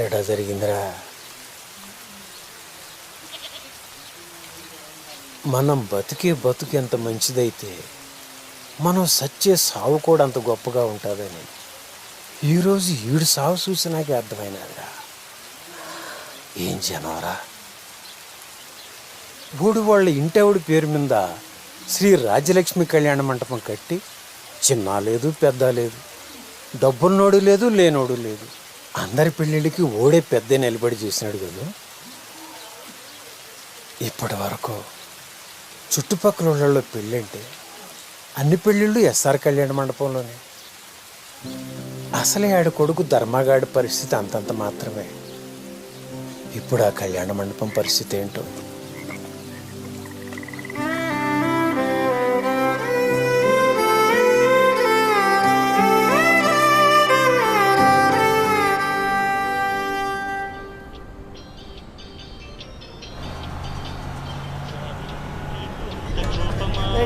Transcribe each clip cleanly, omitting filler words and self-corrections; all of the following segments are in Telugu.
ఏడా జరిగిందిరా? మనం బతికే బతుకు ఎంత మంచిదైతే మనం సచ్చే సావు కూడా అంత గొప్పగా ఉంటుందని ఈరోజు ఈడు సావు చూసి నాకే అర్థమైనదిరా. ఏం జనవరా, ఊడి వాళ్ళ ఇంటెవడి పేరు మీద శ్రీ రాజ్యలక్ష్మి కళ్యాణ మంటపం కట్టి చిన్న లేదు పెద్ద లేదు, డబ్బున్నోడు లేదు లేనోడు లేదు, అందరి పెళ్ళిళ్ళకి ఓడే పెద్ద నిలబడి చేసినాడు కదా. ఇప్పటి వరకు చుట్టుపక్కల వాళ్ళలో పెళ్ళంటే అన్ని పెళ్ళిళ్ళు ఎస్ఆర్ కళ్యాణ మండపంలోనే. అసలే ఆడ కొడుకు ధర్మగాడి పరిస్థితి అంతంత మాత్రమే. ఇప్పుడు ఆ కళ్యాణ మండపం పరిస్థితి ఏంటో.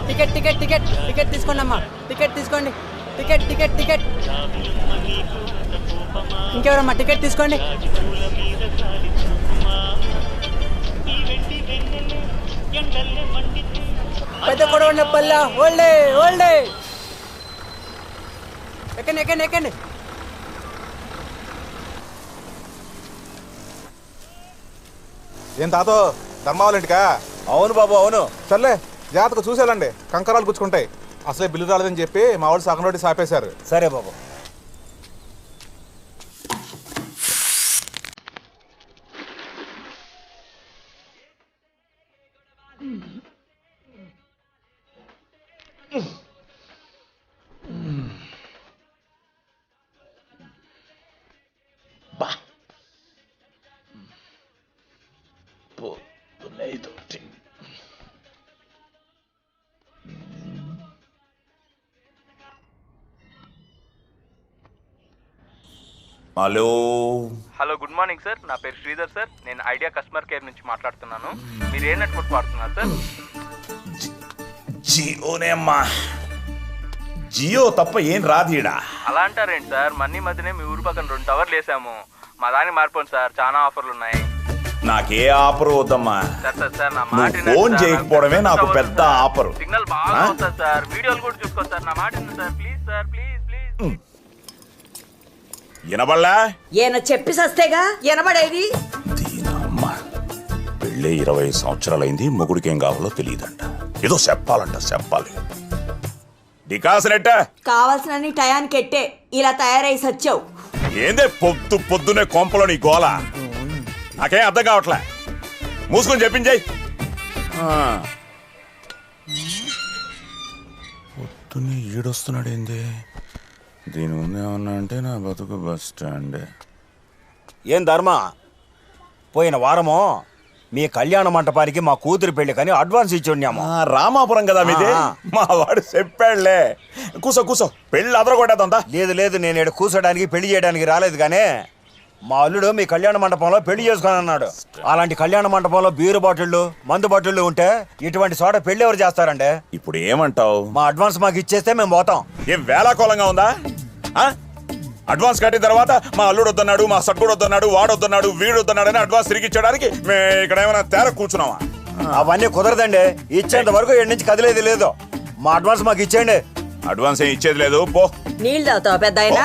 టికెట్ టికెట్ టికెట్ టికెట్ తీసుకోండి అమ్మా, టికెట్ తీసుకోండి. టికెట్ టికెట్ టికెట్ ఇంకెవరమ్మా టికెట్ తీసుకోండి. పెద్ద కొడవండి పల్ల ఓల్డే ఓల్డే ఎక్కండి ఎక్కండి ఎక్కండి. ఏం తాతో ధర్మావాలింటికా? అవును బాబు అవును. సర్లే జాగ్రత్తగా చూసేయాలండి, కంకరాలు గుచ్చుకుంటాయి. అసలే బిల్లు రాలేదని చెప్పి మా వాళ్ళు సగం రోడ్డు సాపేశారు. సరే బాబు. Hello hello, good morning sir. నా పేరు శ్రీధర్ సార్. నేను ఐడియా కస్టమర్ కేర్ నుంచి మాట్లాడుతున్నాను. మీరు ఏ నెట్వర్క్ వాడుతున్నారు సార్? జియోనే అమ్మా. జియో తప్ప ఏం రాదీడా. అలా అంటారేంటి సార్? మన్నీ మధ్యనే మీ ఊరు పక్కన 2 టవర్లు వేసాము. మా దానికి మారిపోండి సార్, చాలా ఆఫర్లు ఉన్నాయి. నాకే ఆఫర్ వద్దమ్మా. సార్ సార్ సార్ నా నువ్వు మాట వినండి ఫోన్ సార్. చేయకపోవడమే నాకు పెద్ద సార్. ఆఫర్. సిగ్నల్ బాగా వస్తుంది సార్, వీడియోలు కూడా చూసుకోండి సార్. నా మాట వినండి sir, please sir, please please. వినబడలా? ఈయన చెప్పి సస్తేగా వినబడేది. దీనమ్మ పెళ్ళి 20 సంవత్సరాలైంది, మొగుడికి ఏం కావాలో తెలియదంట. ఏదో చెప్పాలి. డికాసనెట్ట కావాల్సిన టయానికి ఎట్టే ఇలా తయారై సచ్చావు. ఏందే పొద్దునే కొంపలో నీ గోల? నాకేం అర్థం కావట్లే. మూసుకొని చెప్పించాయి. పొద్దున్నే ఈడొస్తున్నాడేంది? దీని ముందు ఏమన్నా అంటే నా బతుకు బస్ స్టాండ్. ఏం ధర్మ, పోయిన వారము మీ కళ్యాణ మంటపానికి మా కూతురు పెళ్లి కానీ అడ్వాన్స్ ఇచ్చి ఉన్నాము. రామాపురం కదా మీది. మా వాడు చెప్పాడులే. కూసో పెళ్ళి అదరగొట్టేద్దా? లేదు నేను ఇక్కడ కూర్చోడానికి పెళ్లి చేయడానికి రాలేదు, కానీ మా అల్లుడు మీ కళ్యాణ మండపంలో పెళ్లి చేసుకొని అన్నాడు. అలాంటి కళ్యాణ మండపంలో బీరు బాటిళ్ళు మందు బాటిళ్ళు ఉంటే ఇటువంటి చోట పెళ్లి ఎవరు చేస్తారండి? ఇప్పుడు ఏమంటావు? మా అడ్వాన్స్ మాకు ఇచ్చేస్తే మేము పోతాం. ఏం వేలాకోలంగా ఉందా? అడ్వాన్స్ కట్టిన తర్వాత మా అల్లుడు వద్దన్నాడు, మా సట్టుడు వద్దన్నాడు, వాడు వద్దన్నాడు, వీడు వద్దన్నాడు అని అడ్వాన్స్ తిరిగి ఇచ్చడానికి మేము ఇక్కడ ఏమైనా తేర కూర్చున్నావా? అవన్నీ కుదరదండి. ఇచ్చేంత వరకు ఎక్కడి నుంచి కదిలేదు లేదు. మా అడ్వాన్స్ మాకు ఇచ్చేయండి. అడ్వాన్స్ ఏం ఇచ్చేది లేదు, పో. నీళ్ళు తాగుతావు పెద్ద ఆయన?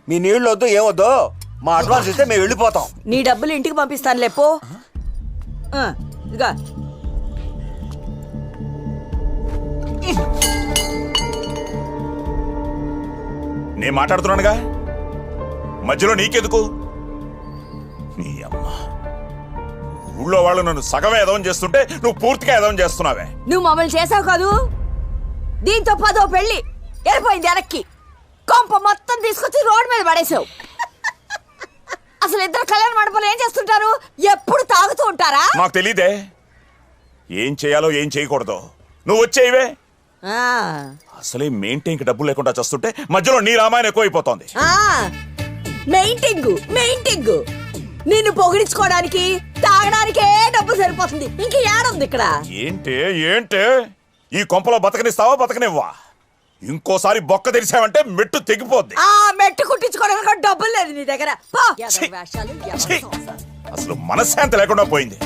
మీ నీళ్ళు వద్దు ఏమొద్దు, మా అడ్వాన్స్ ఇస్తే మేము వెళ్ళిపోతాం. నీ డబ్బులు ఇంటికి పంపిస్తాను లేపో. ఇదిగా నేను మాట్లాడుతున్నానుగా, మధ్యలో నీకెందుకు? నీ అమ్మ, ఊళ్ళో వాళ్ళు నన్ను సగమే ఎదవం చేస్తుంటే నువ్వు పూర్తిగా ఎదవం చేస్తున్నావే. నువ్వు మమ్మల్ని చేసావు కాదు, దీంతో 10వ పెళ్లి వెళ్ళిపోయింది వెనక్కి. కొంప మొత్తం తీసుకొచ్చి రోడ్డు మీద పడేసావు. అసలు ఇద్దరు కళ్యాణ మండపంలో ఏం చేస్తుంటారు? ఎప్పుడు తాగుతూ ఉంటారా? నాకు తెలీదే ఏం చేయాలో ఏం చేయకూడదు. నువ్వు వచ్చేయివే. అసలే మెయింటైన్కి డబ్బులు లేకుండా చేస్తుంటే మధ్యలో నీ రామాయణం ఎక్కువైపోతోంది. మెయింటింగ్ నిన్ను పొగిడించుకోవడానికి తాగడానికే డబ్బు సరిపోతుంది, ఇంక ఏడుంది ఇక్కడ? ఏంటే ఈ కొంపలో బతకనిస్తావా బతకనివ్వా? ఇంకోసారి బొక్క తెరిచావంటే మెట్టు తెగిపోద్ది. ఆ మెట్టు కుట్టించుకోవడానికి కూడా డబ్బులు లేదు నీ దగ్గర పో. ఎవరి వేషాలు, ఎవరి ఛీ! సంసారం. అసలు మనశ్శాంతి లేకుండా పోయింది.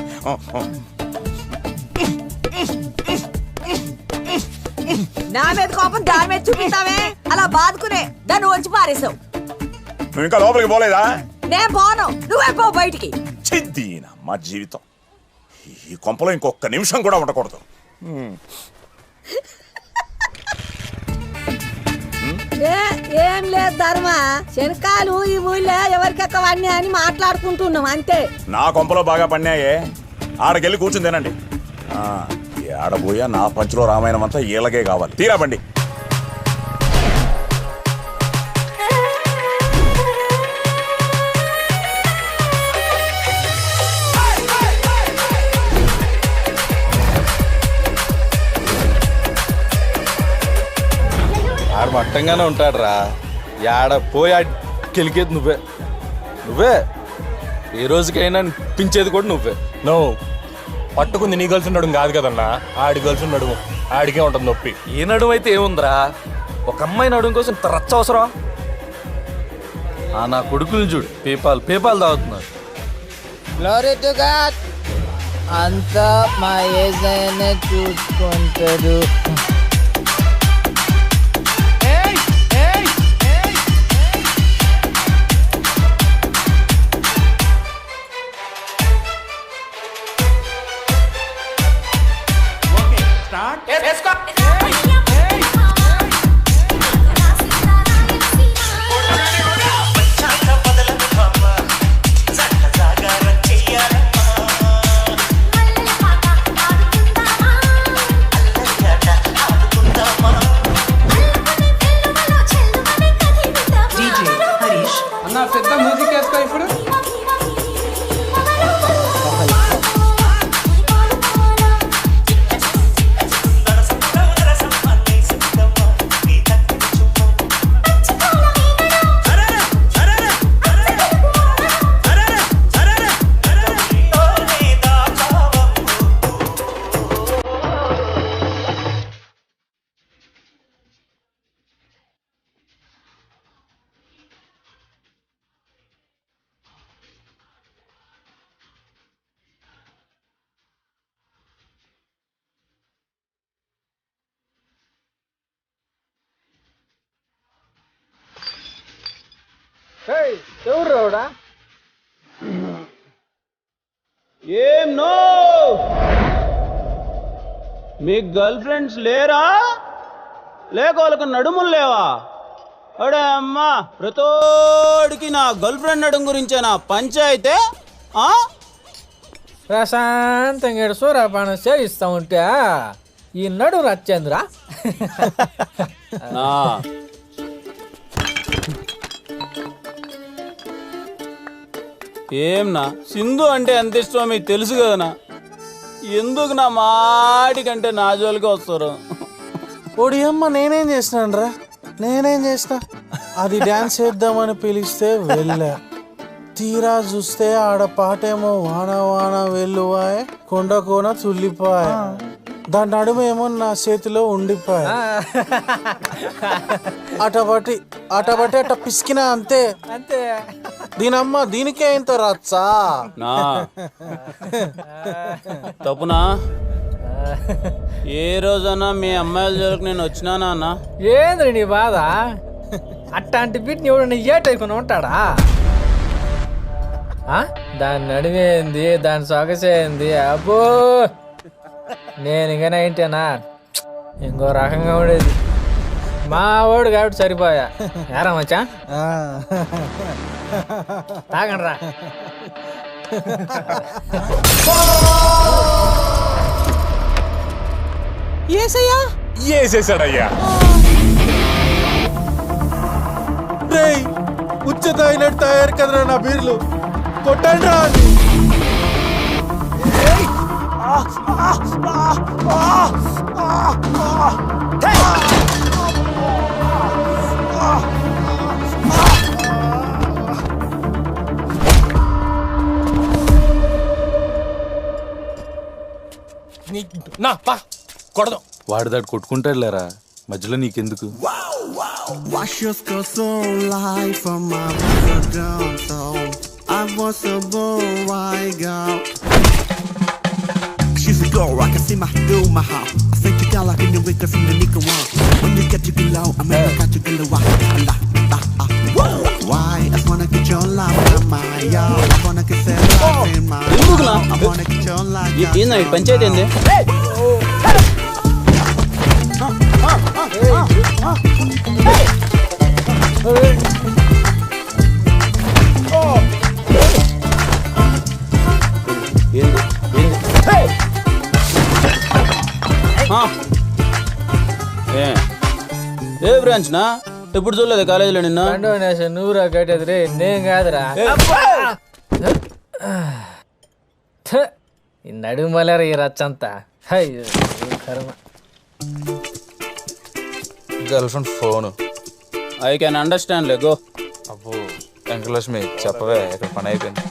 నా మీద కోపం దాని మీద చూపిస్తావే, అలా బాదుకునే దాన్ని వచ్చి పారేసావు. నువ్వు ఇంకా లోపలికి పోలేదా? నేను పోను, నువ్వే పో బయటికి. చిద్దీన మా జీవితం ఈ కొంపలో ఇంకొక నిమిషం కూడా ఉండకూడదు. ఏం లేదు ధర్మ, శనకాలు ఈ ఊళ్ళో ఎవరికెక్కవన్నీ అని మాట్లాడుకుంటున్నాం అంతే. నా కొంపలో బాగా పన్నాయే, ఆడకెళ్ళి కూర్చుని తినండి. ఆడబోయా నా పంచులో రామాయణం అంతా ఈలగే కావాలి. తీరా బండి. ఆడు మట్టంగానే ఉంటాడు రా. యాడ పోయి కెలికేది నువ్వే. నువ్వే ఏ రోజుకైనా పించేది కూడా నువ్వే. నువ్వు పట్టుకుంది నీ గర్ల్స్ నడుము కాదు కదన్నా, ఆడి గర్ల్స్ నడుము. ఆడికే ఉంటుంది నొప్పి. ఏ నడుము అయితే ఏముందిరా, ఒక అమ్మాయి నడుము కోసం ఇంత రచ్చ అవసరం? నా కొడుకులు చూడు, పేపాలు తాగుతున్నారు. Glory to God. అంతా మా ఏజైనా చూసుకుంటాడు. అన్న పెద్ద మ్యూజిక్ వేసుకో ఇప్పుడు. ఎవరు రావుడా? ఏం నో, మీకు గర్ల్ ఫ్రెండ్స్ లేరా? లేక వాళ్ళకి నడుములు లేవా? అడే అమ్మా, ప్రతోడికి నా గర్ల్ ఫ్రెండ్ నడుము గురించే నా పంచాయితే. ప్రశాంతంగా సూర్యపానం సేవిస్తా ఉంటే ఈ నడు రచ్చేంద్రా. ఏంనా సింధు అంటే ఎంత ఇష్టమో మీకు తెలుసు కదనా. ఎందుకు నా మాటికంటే నా జోలికి వస్తారు? ఓడి అమ్మ, నేనేం చేసినాను రా? నేనేం చేసిన? అది డాన్స్ చేద్దామని పిలిస్తే వెళ్ళా. తీరా చూస్తే ఆడ పాటేమో వాన వాన వెల్లువాయ్, కొండ కోన తుల్లిపాయ్, దాని నడుమేమో నా చేతిలో ఉండిపోయా. అటబట్టి అట్ట పిసికినా అంతే. దీనమ్మ దీనికే ఇంత రచ్చా? నా తప్పునా? ఏ రోజన్నా మీ అమ్మాయిల జోలికి నేను వచ్చినానా అన్న? ఏంద్రి నీ బాధ? అట్లాంటి బిడ్ని ఎవడన్నా ఏటైకుని ఉంటాడా? దాని నడివేంది, దాని సొగసేంది, అబ్బో నేను ఇంకా ఏంటేనా ఇంకో రకంగా ఉండేది. మా వాడు కాబట్టి సరిపోయా. ఏరా మచ్చా, తాగండి రా. ఏసయ్యా, ఏసేసాడయ్యా. ఉచ్చ తాగినట్టు తయారు కదరా నా బీర్లు. కొట్టండి రా. నా పా కొడదాం. వాడిదాడు కొట్టుకుంటాడు లేరా, మధ్యలో నీకెందుకు? Wash your skirt so light from my mother down so I was a boy girl. She's a girl, I can see my do my house. I think you got like in the winter from the nigga one. When you get to get low, I mean I got to get low. Why? I wanna get your love in my y'all. I wanna get that love in my I wanna get your love. ఏందా ఇటు పంచాయతీ ఏంది? ఏ బ్రాంచ్ నా ఎప్పుడు చూడలేదు కాలేజీలో నిన్న? నువ్వురా కట్టేది రే, నేను కాదురా. ఈ నడుమలరా ఈ రచ్చంతా. అయ్యో కర్మ. Girl friend phone. I can understand లే, గో. అబ్బో వెంకటలక్ష్మి చెప్పవే, ఇక్కడ పని అయిపోయింది.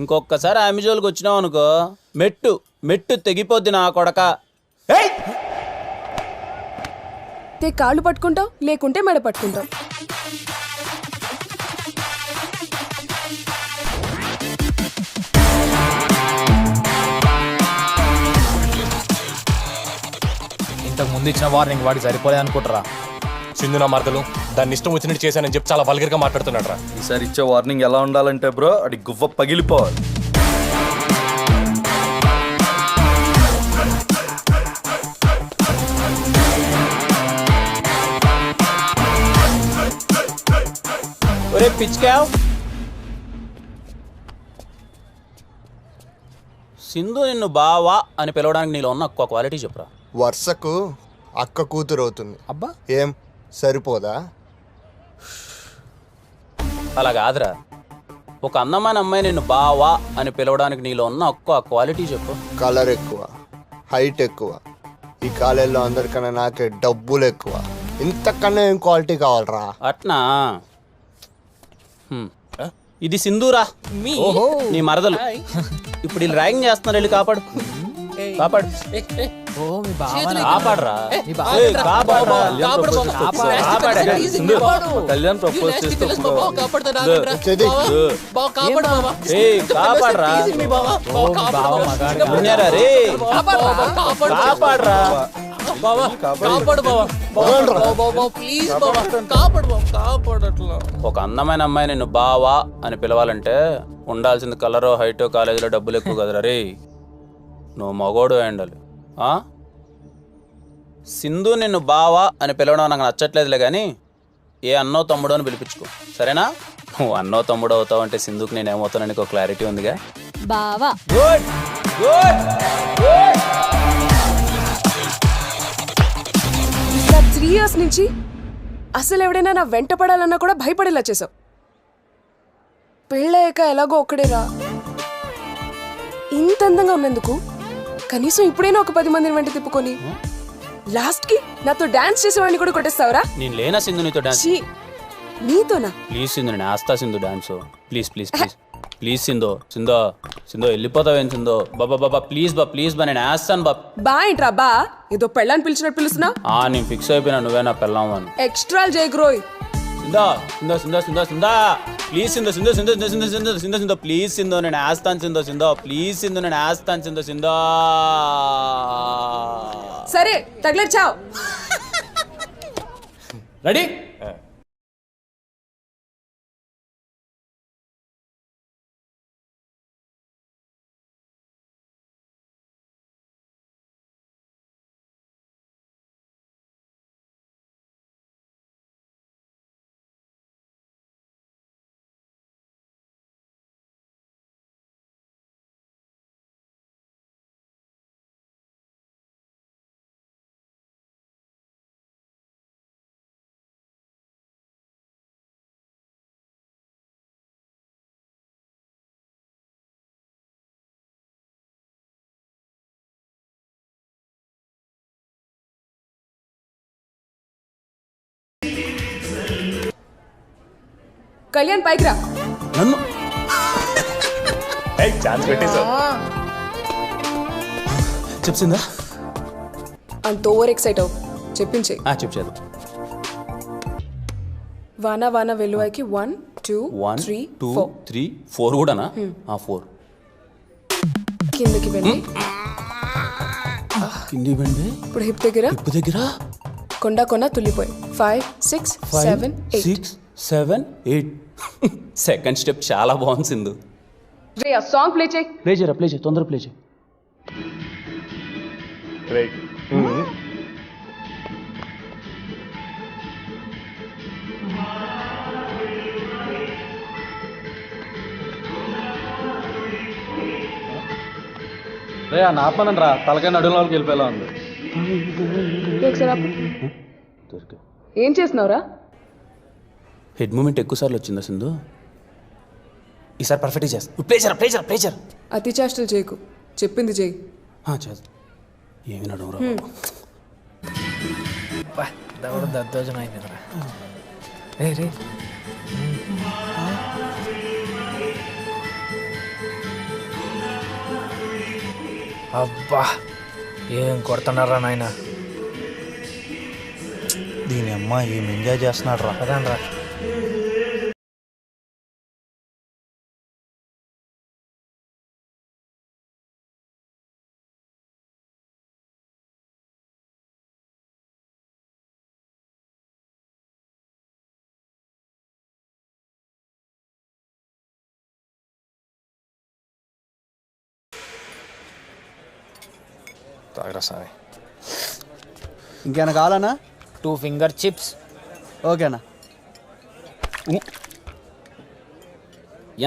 ఇంకొకసారి ఆమె జోలికి వచ్చినావు అనుకో, మెట్టు మెట్టు తెగిపోద్ది నా కొడక. కాళ్ళు పట్టుకుంటావు, లేకుంటే మెడ పట్టుకుంటావు. ఇంతకు ముందు ఇచ్చిన వార్నింగ్ వాడికి సరిపోలే అనుకుంటారా? సింధు నా మరదలు, దాన్ని ఇష్టం వచ్చినట్టు చేశానని చెప్పి చాలా వల్గర్గా మాట్లాడుతున్నాడు రా. ఈసారి ఇచ్చే వార్నింగ్ ఎలా ఉండాలంటే బ్రో, అది గువ్వ పగిలిపోవాలి. ఒరే పిచ్చుకావ్, సింధు నిన్ను బావా అని పిలవడానికి నీలో ఉన్న ఒక్క క్వాలిటీ చెప్పురా. వర్షకు అక్క కూతురు అవుతుంది. అబ్బా ఏం సరిపోదా? అలా కాదురా, ఒక అందమైన అమ్మాయి నిన్ను బావా అని పిలవడానికి నీలో ఉన్న ఒక్క క్వాలిటీ చెప్పు. కలర్ ఎక్కువ, హైట్ ఎక్కువ, ఈ కాలేజీలో అందరికన్నా నాకే డబ్బులు ఎక్కువ. ఇంతకన్నా ఏం క్వాలిటీ కావాలరా? అట్నా? ఇది సింధూరా, నీ మరదలు. ఇప్పుడు వీళ్ళు ర్యాగింగ్ చేస్తున్నారు, వెళ్ళి కాపాడు కాపాడు కాపాడరా. కళ్యాణ్ ప్రపోజ్ చేస్తే కాపాడరా కాపాడరా. ఒక అందమైన అమ్మాయి నిన్ను బావా అని పిలవాలంటే ఉండాల్సింది కలరో హైటో, కాలేజీలో డబ్బులు ఎక్కువ కదరా రే. నువ్వు మగోడు ఉండాలి. సింధు నిన్ను బావా అని పిలవడం నాకు నచ్చట్లేదులే, కానీ ఏ అన్నో తమ్ముడో అని పిలిపించుకో, సరేనా? నువ్వు అన్నో తమ్ముడు అవుతావు అంటే సింధుకి నేనేమవుతానని ఒక క్లారిటీ ఉందిగా. బావా గుడ్ గుడ్. 3 years నుంచి అసలు ఎవడైనా నా వెంట పడాలన్నా కూడా భయపడేలా చేసావు. పెళ్ళయ్యాక ఎలాగో ఒక్కడేరా. ఇంత అందంగా ఉన్నందుకు కనీసం ఇప్పుడైనా ఒక 10 మందిని వెంట తిప్పుకొని లాస్ట్ కి నాతో డాన్స్ చేసేవాడిని కూడా కొట్టేస్తావరా? నేను లేనా సింధు నీతో డాన్స్? నీతోనా? ప్లీజ్ సింధు, నేను ఆస్తా Sindhu dance. Please please please please Sindhu. Sindhu Sindhu వెళ్ళిపోతావేం సింధు? బాబా బాబా ప్లీజ్ బా, ప్లీజ్ బా, నేను వేస్తాను బా. బా ఏంట్రా బా? ఏదో పెళ్ళని పిలిచినట్టు పిలుస్తున్నా? నేను ఫిక్స్ అయిపోయినా, నువ్వే నా పెళ్ళాం అని. ఎక్స్ట్రా జయగ్రోయ్. సింధు సింధు సింధు సింధు సింధు ప్లీజ్ సింధు సింధు సింధు సింధు సింధు సింధు సింధు సింధు ప్లీజ్ సింధు, నేను వేస్తాను సింధు. సింధు ప్లీజ్ సింధు, నేను వేస్తాను సింధు. సింధు సరే తగిలేచావు. రెడీ? కళ్యాణ్ పైకి రా. నన్ను ఛాన్స్ పెట్టేశావు. చెప్సిందా? అంత ఓవర్ ఎక్సైట్ అవు. చెప్పించే. చెప్పారు. వాన వాన వెల్లువాయికి 1 2 1 3 2 4 3 4 కూడానా? 4 కిందకి వెళ్ళి కింది బండి ఇప్పుడు హిప్ దగ్గర హిప్ దగ్గర కొండ కొన తుల్లిపోయి 5 6 7 8 6 7 8 సెకండ్ స్టెప్ చాలా బాగుంది సింధు. రే ఆ సాంగ్ ప్లే చేయి. ప్లే చేయి తొందర ప్లే చేయి. రే ఆ నాపనండి రా, తలకాయ నడులోకి వెళ్ళిపోయేలా ఉంది. ఒకసారి ఆపు. ఏం చేస్తున్నావురా? హెడ్ మూమెంట్ ఎక్కువ సార్లు వచ్చిందా సింధు? ఈసారి పర్ఫెక్ట్గా చేస్తా. ప్లేజర్ అతి చేష్టలు చేయకు. చెప్పింది చేయి. చేస్తా. ఏమి నడవరా దవడ దద్దోజనం అయిపోయిందిరా. రే రే అబ్బా ఏం కొడుతున్నారా నాయన. దీని అమ్మ ఏం ఎంజాయ్ చేస్తున్నాడు రా. అదనరా తాగరా సామి. ఇంకేనా కావాలన్నా? 2 ఫింగర్ చిప్స్. ఓకేనా.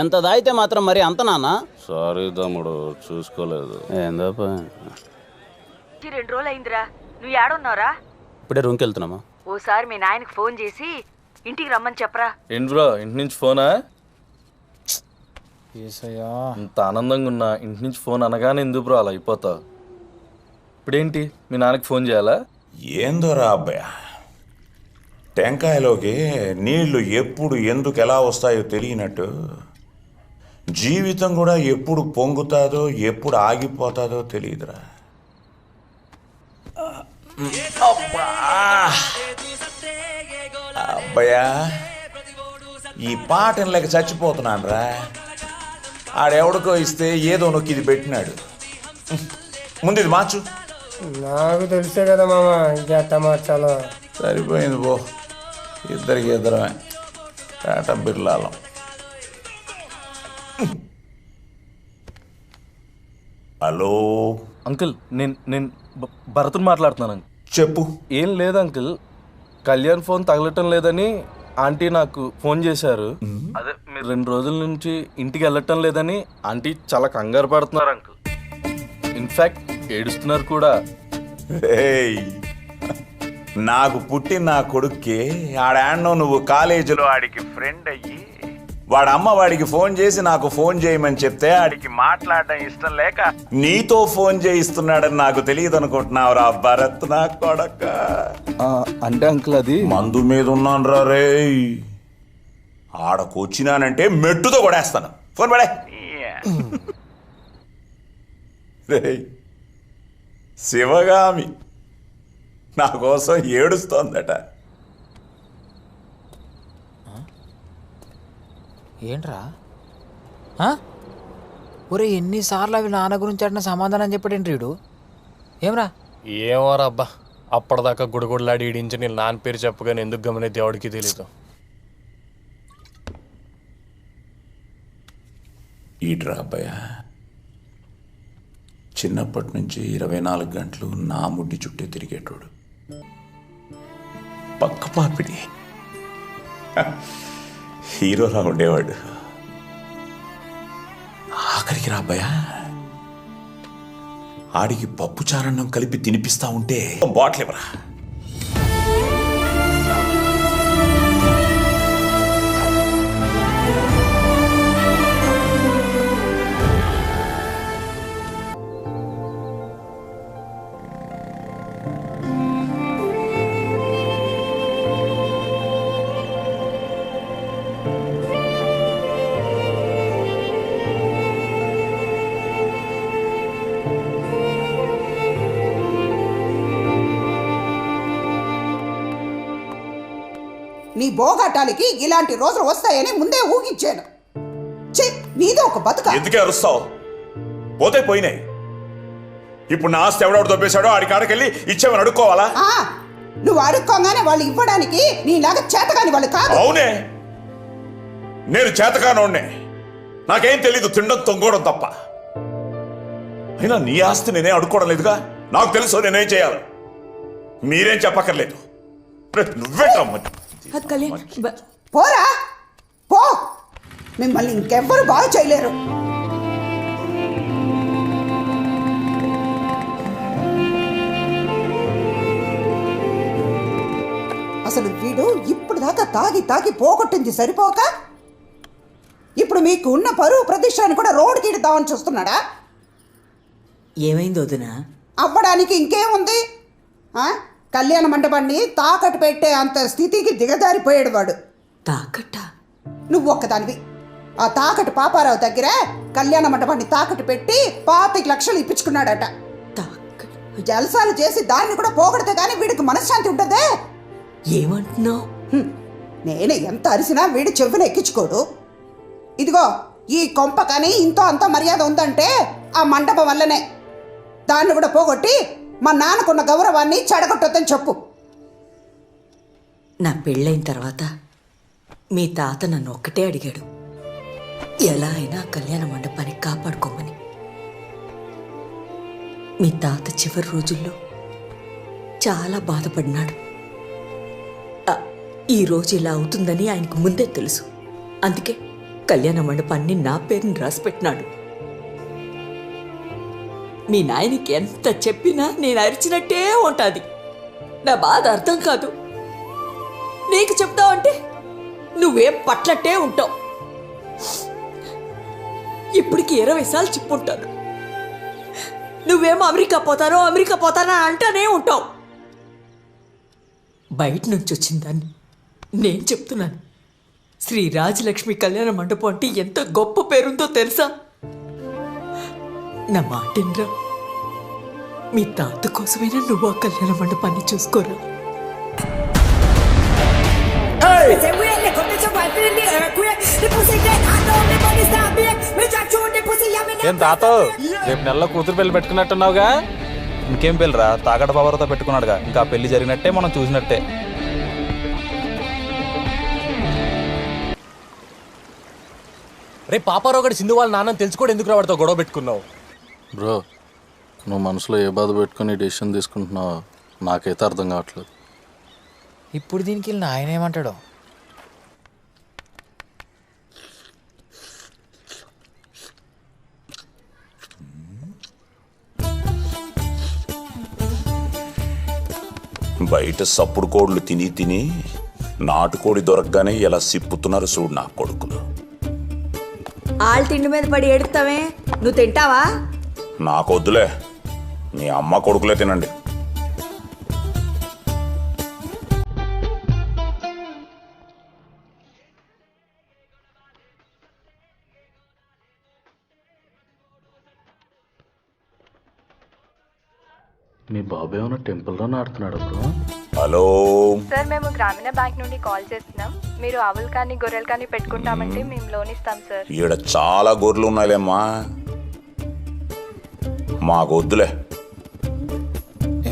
ఎంత దాయితే మాత్రం మరి అంత నాన్న? సారీ తమ్ముడు, చూసుకోలేదు. ఏందో 2 రోజులు అయిందిరా. నువ్వు ఏడున్నావురా? ఇప్పుడే రూమ్కి వెళ్తున్నామా? ఓసారి మీ నాయనకి ఫోన్ చేసి ఇంటికి రమ్మని చెప్పరా. ఏంటి బ్రో, ఇంటి నుంచి ఫోనా? ఏసయ్యా ఇంత ఆనందంగా ఉన్నా ఇంటి నుంచి ఫోన్ అనగానే ఎందుకు బ్రో అలా అయిపోతావు? ఇప్పుడేంటి మీ నాన్నకి ఫోన్ చేయాలా? ఏందోరా అబ్బాయ, టెంకాయలోకి నీళ్లు ఎప్పుడు ఎందుకు ఎలా వస్తాయో తెలియనట్టు జీవితం కూడా ఎప్పుడు పొంగుతాదో ఎప్పుడు ఆగిపోతాదో తెలియదురా. అబ్బాయా, ఈ పాటను లేక చచ్చిపోతున్నాను రా. ఆడెవడికో ఇస్తే ఏదో నొక్కి ఇది పెట్టినాడు. ముందు ఇది మార్చు. నాకు తెలిసే కదా మామ, ఇంకెట్ట మార్చాలో. సరిపోయింది పో, ఇద్దరికి ఇద్దరమే టాటా బిర్లాలం. హలో అంకుల్, నేను భరత్ని మాట్లాడుతున్నాను. చెప్పు. ఏం లేదు అంకుల్, కళ్యాణ్ ఫోన్ తగలటం లేదని ఆంటీ నాకు ఫోన్ చేశారు. అదే మీరు 2 రోజుల నుంచి ఇంటికి వెళ్ళటం లేదని ఆంటీ చాలా కంగారు పడుతున్నారు అంకుల్. ఇన్ఫాక్ట్ ఏడుస్తున్నారు కూడా. నాకు పుట్టిన నా కొడుక్కి ఆడాన్నో నువ్వు కాలేజీలో ఆడికి ఫ్రెండ్ అయ్యి వాడు అమ్మ వాడికి ఫోన్ చేసి నాకు ఫోన్ చేయమని చెప్తే ఆడికి మాట్లాడడం ఇష్టం లేక నీతో ఫోన్ చేయిస్తున్నాడని నాకు తెలియదు అనుకుంటున్నావురా భరత్ నా కొడక. అంటే అంకుల్ అది మందు మీద ఉన్నాను రా రే. ఆడకు వచ్చినానంటే మెట్టుతో కొడేస్తాను. ఫోన్ పడే. రే శివగామి నా కోసం ఏడుస్తోందట. ఏంట్రా ఒరే, ఎన్నిసార్లు అవి నాన్న గురించి అడిన సమాధానం చెప్పాడేంటి వీడు? ఏమరా? ఏమోరా అబ్బా, అప్పటిదాకా గుడిగుడిలాడి ఈడించి నేను నాన్న పేరు చెప్పగానే ఎందుకు గమనే దేవుడికి తెలీదు. ఈడ్రా అబ్బాయ, చిన్నప్పటి నుంచి 24 గంటలు నా ముడ్డి చుట్టూ తిరిగేటోడు. పక్క పాపిడి హీరోలా ఉండేవాడు. ఆఖరికి రా అబ్బాయ, ఆడికి పప్పు చారన్నం కలిపి తినిపిస్తా ఉంటే బాటిల్ ఇవ్వరా. నీ బోగాటాలకి ఇలాంటి రోజులు వస్తాయని ముందే ఊహించాను. ఛీ, నీదో ఒక బతుక. ఎందుకే అరుస్తావు? పోతే పోయినాయి. ఇప్పుడు నా ఆస్తి ఎవడెవడు దొబ్బేశాడో ఆడి కాడకెళ్ళి ఇచ్చామని అడుక్కోవాలా? నువ్వు అడుక్కోగానే వాళ్ళు ఇవ్వడానికి నీలాగా చేతగాని వాళ్ళు కాదు. అవునే, నేను చేతకానోడ్నే. నాకేం తెలీదు, తినడం తొంగోవడం తప్ప. అయినా నీ ఆస్తి నేనే అడుక్కోవడం లేదుగా. నాకు తెలుసు నేనేం చేయాలి. మీరేం చెప్పక్కర్లేదు. నువ్వే పోరా పో, మిమ్మల్ని ఇంకెవ్వరు బాగా చేయలేరు. అసలు వీడు ఇప్పుడు దాకా తాగి తాగి పోగొట్టింది సరిపోక ఇప్పుడు మీకు ఉన్న పరువు ప్రతిష్టాన్ని కూడా రోడ్డుకి ఇద్దామని చూస్తున్నాడా? ఏమైంది వదినా? అవ్వడానికి ఇంకేముంది? కళ్యాణ మండపాన్ని తాకట్టు పెట్టే అంత స్థితికి దిగజారిపోయాడు వాడు. తాకట్ట? నువ్వు ఒక్కదానివి. ఆ తాకట్టు పాపారావు దగ్గర కళ్యాణ మండపాన్ని తాకట్టు పెట్టి 25 లక్షలు ఇప్పించుకున్నాడట. జలసాలు చేసి దాన్ని కూడా పోగొడితే గానీ వీడికి మనశ్శాంతి ఉంటుందే. ఏమంటున్నావు? నేనే ఎంత అరిసినా వీడు చెవులు ఎక్కించుకోడు. ఇదిగో ఈ కొంప కానీ ఇంతో అంత మర్యాద ఉందంటే ఆ మండపం వల్లనే. దాన్ని కూడా పోగొట్టి మా నాన్నకున్న గౌరవాన్ని చెడగొట్టొద్దని చెప్పు. నా పెళ్ళైన తర్వాత మీ తాత నన్ను ఒక్కటే అడిగాడు, ఎలా అయినా కళ్యాణ మండపాన్ని కాపాడుకోమని. మీ తాత చివరి రోజుల్లో చాలా బాధపడినాడు. ఈ రోజు ఇలా అవుతుందని ఆయనకు ముందే తెలుసు. అందుకే కళ్యాణ మండపాన్ని నా పేరుని రాసిపెట్టినాడు. మీ నాయనకి ఎంత చెప్పినా నేను అరిచినట్టే ఉంటుంది. నా బాధ అర్థం కాదు. నీకు చెప్తావంటే నువ్వేం పట్లట్టే ఉంటావు. ఇప్పటికి 20 సార్లు చెప్పుంటాను. నువ్వేమో అమెరికా పోతానో అంటానే ఉంటావు. బయట నుంచి వచ్చిందాన్ని నేను చెప్తున్నాను. శ్రీ రాజలక్ష్మి కళ్యాణ మండపం అంటే ఎంత గొప్ప పేరుందో తెలుసా? నా మాటిన్రా, మీ తాత కోసమైనా నువ్వు ఆ కళ్యాణ మండపాన్ని చూసుకోరా. ఏం తాత, రేపు నెలలో కూతురు పెళ్లి పెట్టుకున్నట్టున్నావుగా? ఇంకేం పెళ్ళిరా, తాకట బాబుతో పెట్టుకున్నాడుగా. ఇంకా పెళ్లి జరిగినట్టే, మనం చూసినట్టే. రే పాపారావు గడి సింధు వాళ్ళ నాన్నని తెలుసుకోవడం ఎందుకు రావడంతో గొడవ పెట్టుకున్నావు? బ్రో, నువ్వు మనసులో ఏ బాధ పెట్టుకుని డెసిషన్ తీసుకుంటున్నావు నాకైతే అర్థం కావట్లేదు. ఇప్పుడు దీనికి వెళ్ళిన ఆయన ఏమంటాడో. బయట సప్పుడు కోళ్ళు తిని తిని నాటుకోడి దొరకగానే ఎలా సిప్పుతున్నారు చూడు నా కొడుకులు. ఆళ్ళ తిండి మీద పడి ఏడుతావే, నువ్వు తింటావా? నాకొద్దులే, మీ అమ్మ కొడుకులే తినండి. మీ బాబు ఏమైనా టెంపుల్లో నాడుతున్నాడు బ్రో? హలో సార్, మేము గ్రామీణ బ్యాంక్ నుండి కాల్ చేస్తున్నాం. మీరు ఆవులు కానీ గొర్రెలు కానీ పెట్టుకుంటామంటే మేము లోన్ ఇస్తాం సార్. ఈడ చాలా గొర్రెలు ఉన్నాయిలేమ్మా, మాకొద్దులే.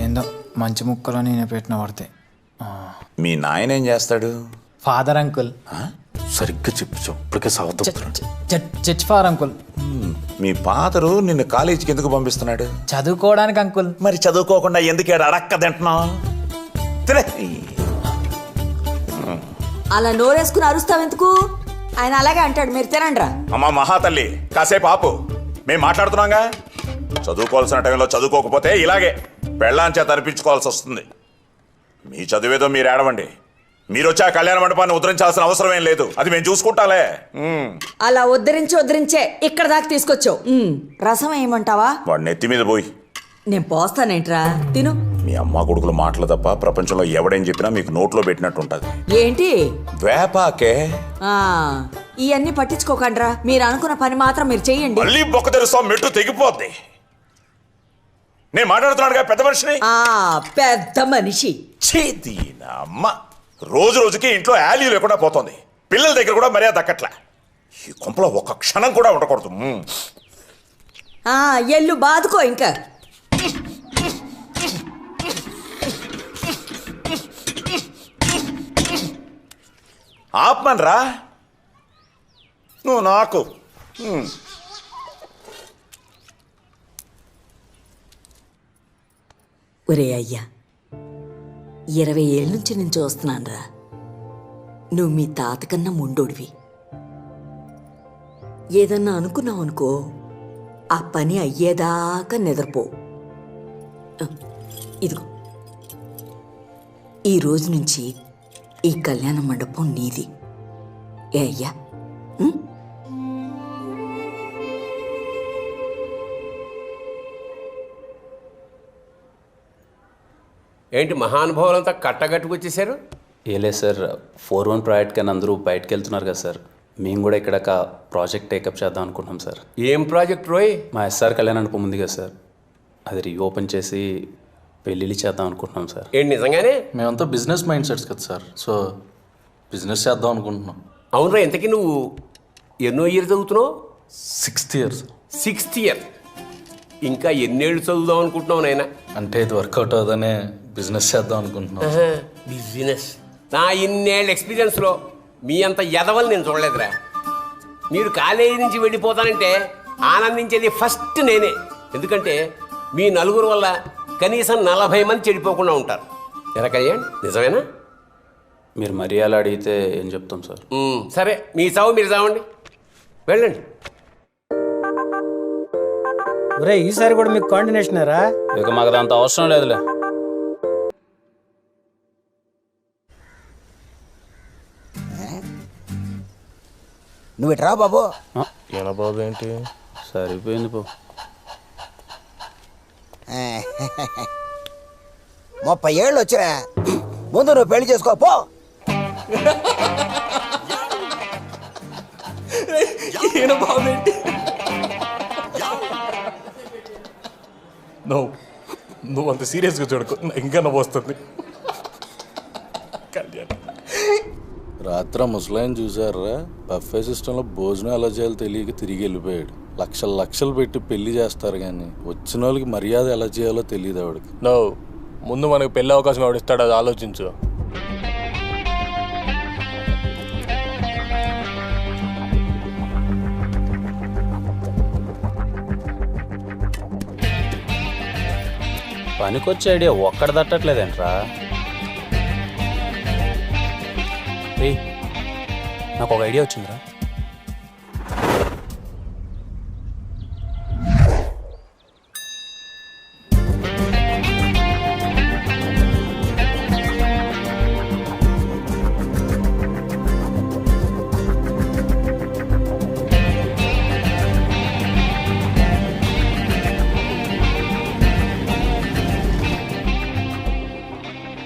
ఏందో మంచి ముక్కలో నేను పెట్టిన పడితే. మీ నాయన ఏం చేస్తాడు? Father uncle. సరిగ్గా చెప్పు, ఇప్పటికే చర్చ్ ఫాదర్ అంకుల్. మీ ఫాదరు నిన్ను కాలేజీకి ఎందుకు పంపిస్తున్నాడు? చదువుకోవడానికి అంకుల్. మరి చదువుకోకుండా ఎందుకు అడక్క తింటున్నావు? అలా నోరేసుకుని అరుస్తావెందుకు? ఆయన అలాగే అంటాడు, మీరు తినండి రా. అమ్మా మహాతల్లి, కాసేపు ఆపు, మేము మాట్లాడుతున్నాగా. చదువుకోవాల్సిన టైంలో చదువుకోకపోతే ఇలాగే పెళ్ళాంచే తరిపించుకోవాల్సి వస్తుంది. మీ చదివేదో మీరు ఏడవండి. మీరు వచ్చి ఆ కళ్యాణ మండపాన్ని ఉద్ధరించాల్సిన అవసరం ఏం లేదు, అది మేము చూసుకుంటాలే. అలా ఉద్ధరించే ఇక్కడ దాకా తీసుకొచ్చావు. రసం ఏమంటావా? వాడు నెత్తి మీద పోయి. నేను పోస్తానేంట్రా, తిను. మీ అమ్మ కొడుకులు మాటలు తప్ప ప్రపంచంలో ఎవడేం చెప్పినా మీకు నోట్లో పెట్టినట్టు ఉంటది. ఏంటి వేపాకే? ఇవన్నీ పట్టించుకోకండ్రా, మీరు అనుకున్న పని మాత్రం మీరు చెయ్యండి. మళ్ళీ బొక్క తెరుస్తాం, మెట్టు తెగిపోద్ది. నేను మాట్లాడుతున్నాడుగా పెద్ద మనిషిని. పెద్ద మనిషి. చేతి అమ్మ రోజు రోజుకి ఇంట్లో యాలీ లేకుండా పోతుంది. పిల్లల దగ్గర కూడా మర్యాద దక్కట్లా. ఈ కొంపలో ఒక్క క్షణం కూడా ఉండకూడదు. ఎల్లు బాదుకో ఇంకా. ఆపమనరా నువ్వు నాకు. ఒరే అయ్యా, 20 ఏళ్ళ నుంచి నేను చూస్తున్నానురా. నువ్వు మీ తాత కన్నా ముండోడివి. ఏదన్నా అనుకున్నావు అనుకో, ఆ పని అయ్యేదాకా నిద్రపో. ఇదిగో, ఈ రోజు నుంచి ఈ కళ్యాణ మండపం నీది. ఏ అయ్యా? ఏంటి మహానుభావులంతా కట్టగట్టుకొచ్చేసారు? ఏలే సార్, 4-1 ప్రాజెక్ట్ కానీ అందరూ బయటకు వెళ్తున్నారు కదా సార్. మేము కూడా ఇక్కడ ఒక ప్రాజెక్ట్ టేకప్ చేద్దాం అనుకుంటున్నాం సార్. ఏం ప్రాజెక్ట్ రోయ్? మా ఎస్ఆర్ కళ్యాణ మండపం ఉంది కదా సార్, అది రీఓపెన్ చేసి పెళ్ళిళ్ళు చేద్దాం అనుకుంటున్నాం సార్. ఏంటి నిజంగానే? మేమంతా బిజినెస్ మైండ్ సెట్స్ కదా సార్, సో బిజినెస్ చేద్దాం అనుకుంటున్నాం. అవునరా, ఇంతకీ నువ్వు ఎన్నో ఇయర్ చదువుతున్నావు? 6th year. 6th year. ఇంకా ఎన్నేళ్ళు చదువుదాం అనుకుంటున్నావు నాయన? అంటే ఇది వర్కౌట్ అవుదనే బిజినెస్ చేద్దాం అనుకుంటున్నాం. బిజినెస్? నా ఇన్నేళ్ళ ఎక్స్పీరియన్స్లో మీ అంత ఎదవలు నేను చూడలేదురా. మీరు కాలేజీ నుంచి వెళ్ళిపోతానంటే ఆనందించేది ఫస్ట్ నేనే. ఎందుకంటే మీ నలుగురు వల్ల కనీసం 40 మంది చెడిపోకుండా ఉంటారు. ఎరా కళ్యాణ్, నిజమేనా? మీరు మరీ అలా అడిగితే ఏం చెప్తాం సార్. సరే, మీ చావు మీరు చావండి, వెళ్ళండి. ఒరే, ఈసారి కూడా మీకు కాండినేషనరా? ఇక మాకు అంత అవసరం లేదులే. నువ్వు ఇట్రా బాబు. ఏనా బాబు ఏంటి? సరిపోయింది పో. 30 ఏళ్ళు వచ్చినా ముందు నువ్వు పెళ్లి చేసుకో పో. నువ్వు అంత సీరియస్గా చూడకు, ఇంకా నవ్వు వస్తుంది. రాత్రి ముసలాయన చూసారా, బఫే సిస్టంలో భోజనం ఎలా చేయాలో తెలియక తిరిగి వెళ్ళిపోయాడు. లక్షలు పెట్టి పెళ్లి చేస్తారు కానీ వచ్చిన వాళ్ళకి మర్యాద ఎలా చేయాలో తెలియదు ఆవిడకి. ముందు మనకు పెళ్లి అవకాశం ఎవడు ఇస్తాడు, అది ఆలోచించు. పనికొచ్చే ఐడియా ఒక్కడ తట్టట్లేదేంట్రా? నాకు ఒక ఐడియా వచ్చిందిరా.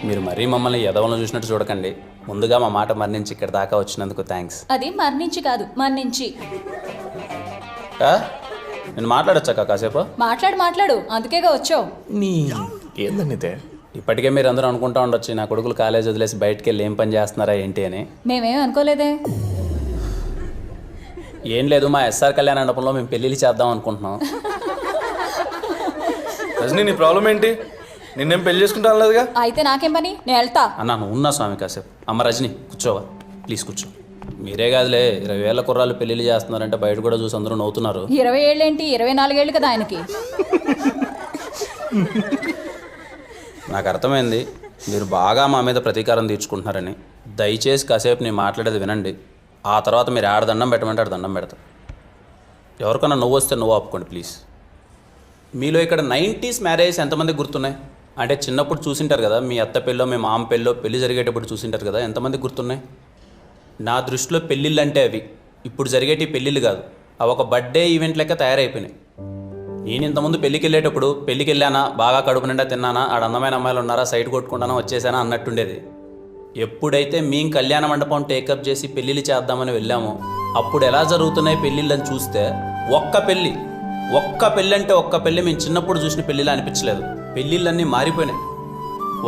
మీరు మరీ మమ్మల్ని ఎదవలను చూసినట్టు చూడకండి. ముందుగా మా మాట మరణించి ఇక్కడ దాకా వచ్చినందుకు థ్యాంక్స్. అది మరణించి కాదు, మరణించి. నేను మాట్లాడొచ్చాక కాసేపు? మాట్లాడు, అందుకేగా వచ్చావు. ఏందనితే? ఇప్పటికే మీరు అందరూ అనుకుంటా ఉండొచ్చు నా కొడుకులు కాలేజ్ వదిలేసి బయటకు వెళ్ళి ఏం పని చేస్తున్నారా ఏంటి అని. మేమేం అనుకోలేదే. ఏం లేదు, మా ఎస్ఆర్ కళ్యాణ మండపంలో మేము పెళ్ళిళ్ళు చేద్దాం అనుకుంటున్నాం. రజనీ, నీ ప్రాబ్లం ఏంటి? నిన్నేం పెళ్లి చేసుకుంటాను లేదుగా. అయితే నాకేం పని, నేను వెళ్తా. అన్నా నువ్వు ఉన్నా స్వామి కాసేపు. అమ్మ రజనీ కూర్చోవా ప్లీజ్, కూర్చో. మీరే కాదులే, 20 ఏళ్ల కుర్రాళ్ళు పెళ్ళిళ్ళు చేస్తున్నారంటే బయట కూడా చూసి అందరూ నవ్వుతున్నారు. 20 ఏళ్ళేంటి, 24 ఏళ్ళు కదా ఆయనకి. నాకు అర్థమైంది మీరు బాగా మా మీద ప్రతీకారం తీర్చుకుంటున్నారని. దయచేసి కాసేపు నేను మాట్లాడేది వినండి. ఆ తర్వాత మీరు ఆడ దండం పెట్టమంటే ఆడ దండం పెడతా. ఎవరికన్నా నువ్వు వస్తే నువ్వు ఆపుకోండి ప్లీజ్. మీలో ఇక్కడ 90s మ్యారేజ్ ఎంతమందికి గుర్తున్నాయి? అంటే చిన్నప్పుడు చూసింటారు కదా, మీ అత్త పెళ్ళో మీ మామ పెళ్ళో పెళ్ళి జరిగేటప్పుడు చూసింటారు కదా, ఎంతమందికి గుర్తున్నాయి? నా దృష్టిలో పెళ్ళిళ్ళు అంటే అవి ఇప్పుడు జరిగేటి పెళ్ళిళ్ళు కాదు, అవి ఒక బర్త్డే ఈవెంట్ లెక్క తయారైపోయినాయి. నేను ఇంతకుముందు పెళ్ళికి వెళ్ళేటప్పుడు పెళ్ళికి వెళ్ళానా, బాగా కడుపు నిండా తిన్నానా, ఆడ అందమైన అమ్మాయిలు ఉన్నారా, సైడ్ కొట్టుకుంటానా, వచ్చేసానా అన్నట్టుండేది. ఎప్పుడైతే మేము కళ్యాణ మండపం టేకప్ చేసి పెళ్ళిళ్ళు చేద్దామని వెళ్ళామో అప్పుడు ఎలా జరుగుతున్నాయి పెళ్ళిళ్ళని చూస్తే ఒక్క పెళ్ళి అంటే ఒక్క పెళ్ళి మేము చిన్నప్పుడు చూసిన పెళ్ళిలా అనిపించలేదు. పెళ్ళిళ్ళన్నీ మారిపోయినాయి.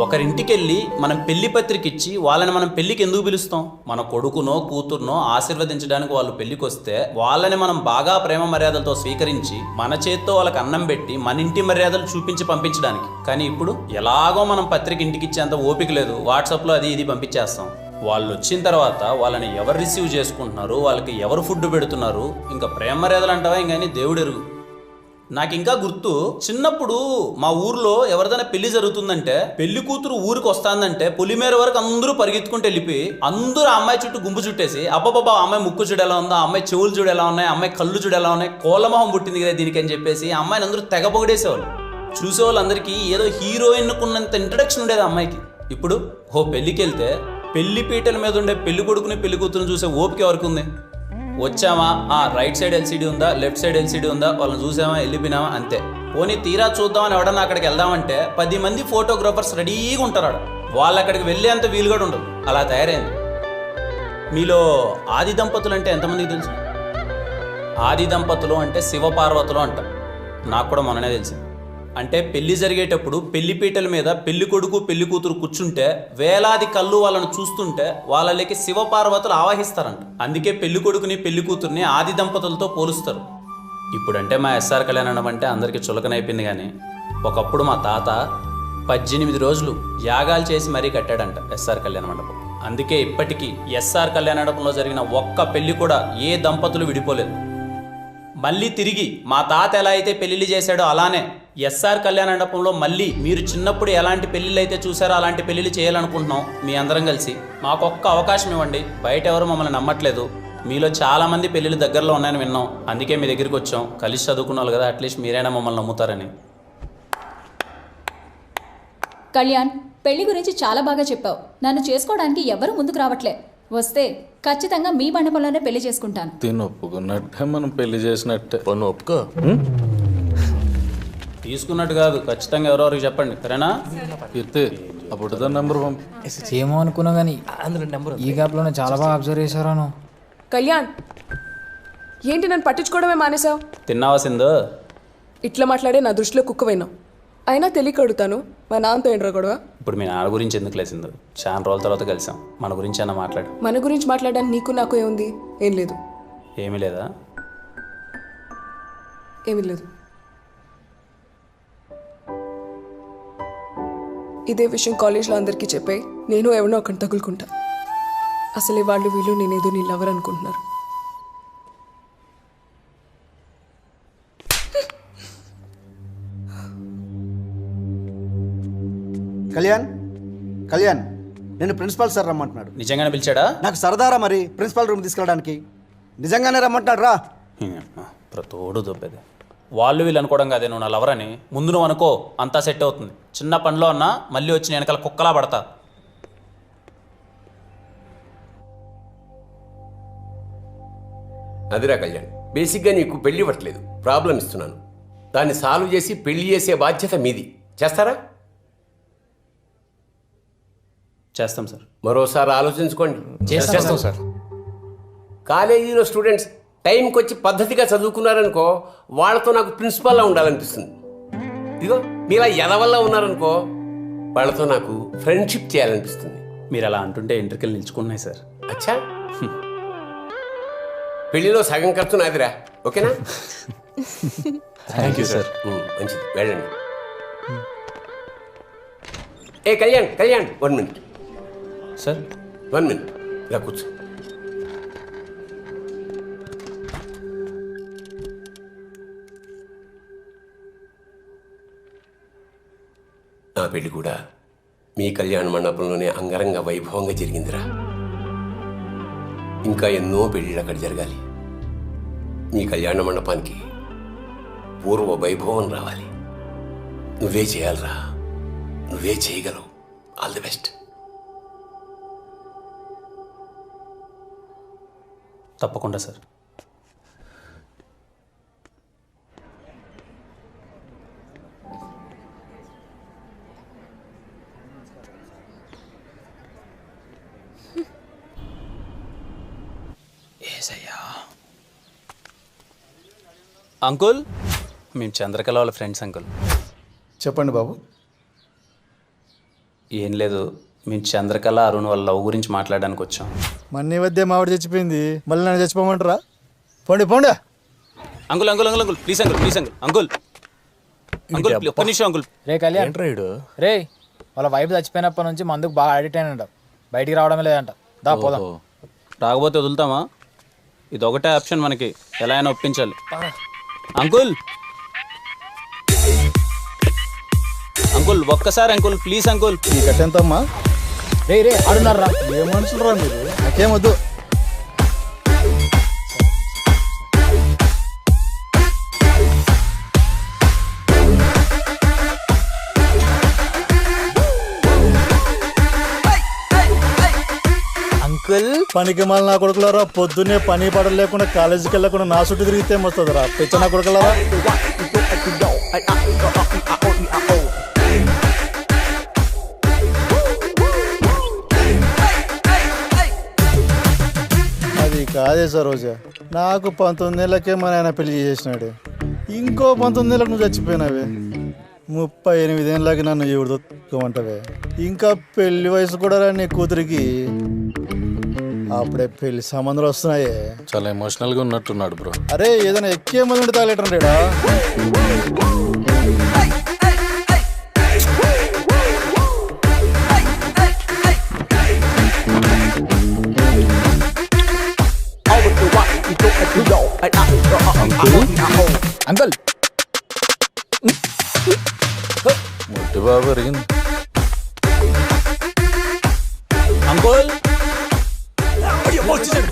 ఒకరింటికి వెళ్ళి మనం పెళ్లి పత్రిక ఇచ్చి వాళ్ళని మనం పెళ్లికి ఎందుకు పిలుస్తాం? మన కొడుకునో కూతుర్నో ఆశీర్వదించడానికి వాళ్ళు పెళ్లికి వస్తే వాళ్ళని మనం బాగా ప్రేమ మర్యాదలతో స్వీకరించి మన చేత్తో వాళ్ళకి అన్నం పెట్టి మన ఇంటి మర్యాదలు చూపించి పంపించడానికి. కానీ ఇప్పుడు ఎలాగో మనం పత్రిక ఇంటికి ఇచ్చేంత ఓపిక లేదు, వాట్సాప్లో అది ఇది పంపించేస్తాం. వాళ్ళు వచ్చిన తర్వాత వాళ్ళని ఎవరు రిసీవ్ చేసుకుంటున్నారు, వాళ్ళకి ఎవరు ఫుడ్ పెడుతున్నారు, ఇంకా ప్రేమ మర్యాదలు అంటావా ఇంకని దేవుడు ఎరుగు. నాకు ఇంకా గుర్తు, చిన్నప్పుడు మా ఊర్లో ఎవరిదైనా పెళ్లి జరుగుతుందంటే పెళ్లి కూతురు ఊరికి వస్తాందంటే పొలిమేర వరకు అందరూ పరిగెత్తుకుంటూ వెళ్ళిపోయి అందరూ ఆ అమ్మాయి చుట్టూ గుంపు చుట్టేసి అబ్బాబాబా అమ్మాయి ముక్కు చూడు ఎలా ఉందో, అమ్మాయి చెవులు చూడు ఎలా ఉన్నాయి, అమ్మాయి కళ్ళు చూడు ఎలా ఉన్నాయి, కోలమొహం పుట్టింది కదా దీనికి అని చెప్పేసి అమ్మాయిని అందరూ తెగ పొగిడేసేవాళ్ళు. చూసేవాళ్ళందరికీ ఏదో హీరోయిన్ కున్నంత ఇంట్రడక్షన్ ఉండేది అమ్మాయికి. ఇప్పుడు పెళ్లికి వెళ్తే పెళ్లి పీటల మీద ఉండే పెళ్లి కొడుకుని పెళ్లి కూతురుని చూసే ఓపిక ఎవరికి ఉంది? వచ్చామా, రైట్ సైడ్ ఎల్సీడీ ఉందా, లెఫ్ట్ సైడ్ ఎల్సీడీ ఉందా, వాళ్ళని చూసామా, వెళ్ళిపోయినామా, అంతే. పోనీ తీరా చూద్దామని ఎవడన్నా అక్కడికి వెళ్దామంటే 10 మంది ఫోటోగ్రాఫర్స్ రెడీగా ఉంటారు. వాళ్ళు అక్కడికి వెళ్ళేంత వీలు కూడా ఉండదు, అలా తయారైంది. మీలో ఆది దంపతులు అంటే ఎంతమందికి తెలుసు? ఆది దంపతులు అంటే శివపార్వతులు అంటారు. నాకు కూడా మొన్ననే తెలిసింది. అంటే పెళ్లి జరిగేటప్పుడు పెళ్లి పీటల మీద పెళ్లి కొడుకు పెళ్లి కూతురు కూర్చుంటే వేలాది కళ్ళు వాళ్ళను చూస్తుంటే వాళ్ళకి శివపార్వతులు ఆవాహిస్తారంట. అందుకే పెళ్లి కొడుకుని పెళ్లి కూతుర్ని ఆది దంపతులతో పోలుస్తారు. ఇప్పుడంటే మా ఎస్ఆర్ కళ్యాణం అంటే అందరికీ చులకనైపోయింది. కానీ ఒకప్పుడు మా తాత 18 రోజులు యాగాలు చేసి మరీ కట్టాడంట ఎస్ఆర్ కళ్యాణ మండపం. అందుకే ఇప్పటికీ ఎస్ఆర్ కళ్యాణ మండపంలో జరిగిన ఒక్క పెళ్లి కూడా ఏ దంపతులు విడిపోలేదు. మళ్ళీ తిరిగి మా తాత ఎలా అయితే పెళ్లిళ్ళు చేశాడో అలానే ఎస్ఆర్ కళ్యాణ మండపంలో మళ్ళీ మీరు చిన్నప్పుడు ఎలాంటి పెళ్లిళ్ళు అయితే చూసారో అలాంటి పెళ్లిళ్ళు చేయాలనుకుంటున్నాం. మీ అందరం కలిసి మాకొక్క అవకాశం ఇవ్వండి. బయట ఎవరు మమ్మల్ని నమ్మట్లేదు. మీలో చాలామంది పెళ్లిళ్ళు దగ్గరలో ఉన్నాయని విన్నాం, అందుకే మీ దగ్గరికి వచ్చాం. కలిసి చదువుకున్నాం కదా, అట్లీస్ట్ మీరైనా మమ్మల్ని నమ్ముతారని. కళ్యాణ్, పెళ్లి గురించి చాలా బాగా చెప్పావు. నన్ను చేసుకోవడానికి ఎవరు ముందుకు రావట్లే. వస్తే ఖచ్చితంగా మీ మండపంలోనే పెళ్లి చేసుకుంటాను. తిని ఒప్పుకున్నట్టే మనం పెళ్లి చేసినట్టే. పన్ను ఒప్పుకో. తీసుకున్నట్టు కాదు, ఖచ్చితంగా ఎవరెవరికి చెప్పండి, సరేనా? కీర్తి అప్పుడు నెంబర్ ఏమో అనుకున్నా కానీ ఈ గ్యాప్లోనే చాలా బాగా అబ్జర్వ్ చేశారాను. కళ్యాణ్, ఏంటి నన్ను పట్టించుకోవడమే మానేశావు? తిన్నావా సింధు? ఇట్లా మాట్లాడే నా దృష్టిలో కుక్కవైనావు. అయినా తెలియక అడుగుతాను, మా నాన్నతో ఏంట్రా గొడవ? ఇప్పుడు మీ నాన్న గురించి ఎందుకు లేసిందో, చాలా రోజుల తర్వాత కలిసాం, మన గురించి అన్న మాట్లాడు. మన గురించి మాట్లాడడానికి నీకు నాకు ఏముంది? ఏం లేదు. ఏమీ లేదా? ఏమీ లేదు. ఇదే విషయం కాలేజ్లో అందరికీ చెప్పాయి, నేను ఎవరినో ఒకటి తగులుకుంటా. అసలే వాళ్ళు వీళ్ళు నేనేదో నీ లవర్ అనుకుంటున్నారు. కళ్యాణ్ నేను ప్రిన్సిపాల్ సార్ రమ్మంటున్నాడు. నిజంగానే పిలిచాడా? నాకు సరదారా మరి ప్రిన్సిపాల్ రూమ్ తీసుకెళ్ళడానికి. నిజంగానే రమ్మంటున్నాడు రా. ప్రతోడు దొబ్బేది. వాళ్ళు వీళ్ళు అనుకోవడం కాదే నువ్వు నా లవర్ అని. ముందు నువ్వు అనుకో, అంతా సెట్ అవుతుంది. చిన్న పనిలో అన్నా మళ్ళీ వచ్చి నేను వెనకాల కుక్కలా పడతా. అదిరా కళ్యాణ్, బేసిక్గా నీకు పెళ్లి ఇవ్వట్లేదు, ప్రాబ్లం ఇస్తున్నాను. దాన్ని సాల్వ్ చేసి పెళ్లి చేసే బాధ్యత మీది. చేస్తారా? చేస్తాం సార్. మరోసారి ఆలోచించుకోండి. చేస్తాం సార్. కాలేజీలో స్టూడెంట్స్ టైంకి వచ్చి పద్ధతిగా చదువుకున్నారనుకో, వాళ్ళతో నాకు ప్రిన్సిపాల్లా ఉండాలనిపిస్తుంది. ఇదిగో మీలా ఎదవల్లా ఉన్నారనుకో, వాళ్ళతో నాకు ఫ్రెండ్షిప్ చేయాలనిపిస్తుంది. మీరు అలా అంటుంటే ఎంట్రికలు నిల్చుకున్నాయి సార్. అచ్చా, పెళ్లిలో సగం ఖర్చు నాదిరా, ఓకేనా? Thank you sir. మంచిది, వెళ్ళండి. ఏ కళ్యాణ్ 1 minute సార్. 1 minute ఇలా కూర్చో. నా పెళ్లి కూడా మీ కళ్యాణ మండపంలోనే అంగరంగ వైభవంగా జరిగిందిరా. ఇంకా ఎన్నో పెళ్ళిళ్ళు అక్కడ జరగాలి. మీ కళ్యాణ మండపానికి పూర్వ వైభవం రావాలి. నువ్వే చేయాలరా, నువ్వే చేయగలవు. All the best. తప్పకుండా సార్. అంకుల్, మేము చంద్రకళ వాళ్ళ ఫ్రెండ్స్ అంకుల్. చెప్పండి బాబు. ఏం లేదు, మేము చంద్రకళ అరుణ్ వాళ్ళ లవ్ గురించి మాట్లాడడానికి వచ్చాం. మన్ని వద్దే మావిడ చచ్చిపోయింది, మళ్ళీ నన్ను చచ్చిపోమంటారా? పోండి పోండి. Uncle uncle uncle uncle please uncle, please uncle, uncle uncle ఒక్క నిమిషం అంకుల్. రే కళ్యాణ్, రే వాళ్ళ వైఫ్ చచ్చిపోయినప్పటి నుంచి మందుకు బాగా అడిక్ట్ అయినంట, బయటికి రావడమే లేదంట. దా పోదాం. రాకపోతే వదులుతామా? ఇది ఒకటే ఆప్షన్ మనకి, ఎలా అయినా ఒప్పించాలి. అంకుల్ అంకుల్ ఒక్కసారి అంకుల్ ప్లీజ్ అంకుల్. ఈ కట్టెంతమ్మా? రే రే ఆడున్నారా? ఏ మనుషులు రా మీరు, నాకేం వద్దు. అంకుల్ పనికి మళ్ళీ నా కొడుకులారా, పొద్దున్నే పని పడలు లేకుండా కాలేజీకి వెళ్ళకుండా నా చుట్టూ తిరిగితే వస్తుందిరా పిచ్చ నా కొడుకులారా. అది కాదే సరోజా, నాకు 19 ఏళ్ళకే మా నాయన పెళ్లి చేసినాడు, ఇంకో 19 ఏళ్ళకి నువ్వు చచ్చిపోయినావే, 38 ఏళ్ళకి నన్ను ఎవడు దొక్కుమంటావే, ఇంకా పెళ్లి వయసు కూడా రా నీ కూతురికి, అప్పుడే పెళ్లి సంబంధాలు వస్తున్నాయే. చాలా ఎమోషనల్గా ఉన్నట్టున్నాడు బ్రో. అరే ఏదైనా ఎక్కే మంది తాగలేటండేడా? అంకుల్ ముట్టి బాబు ఎరిగింది. అంకుల్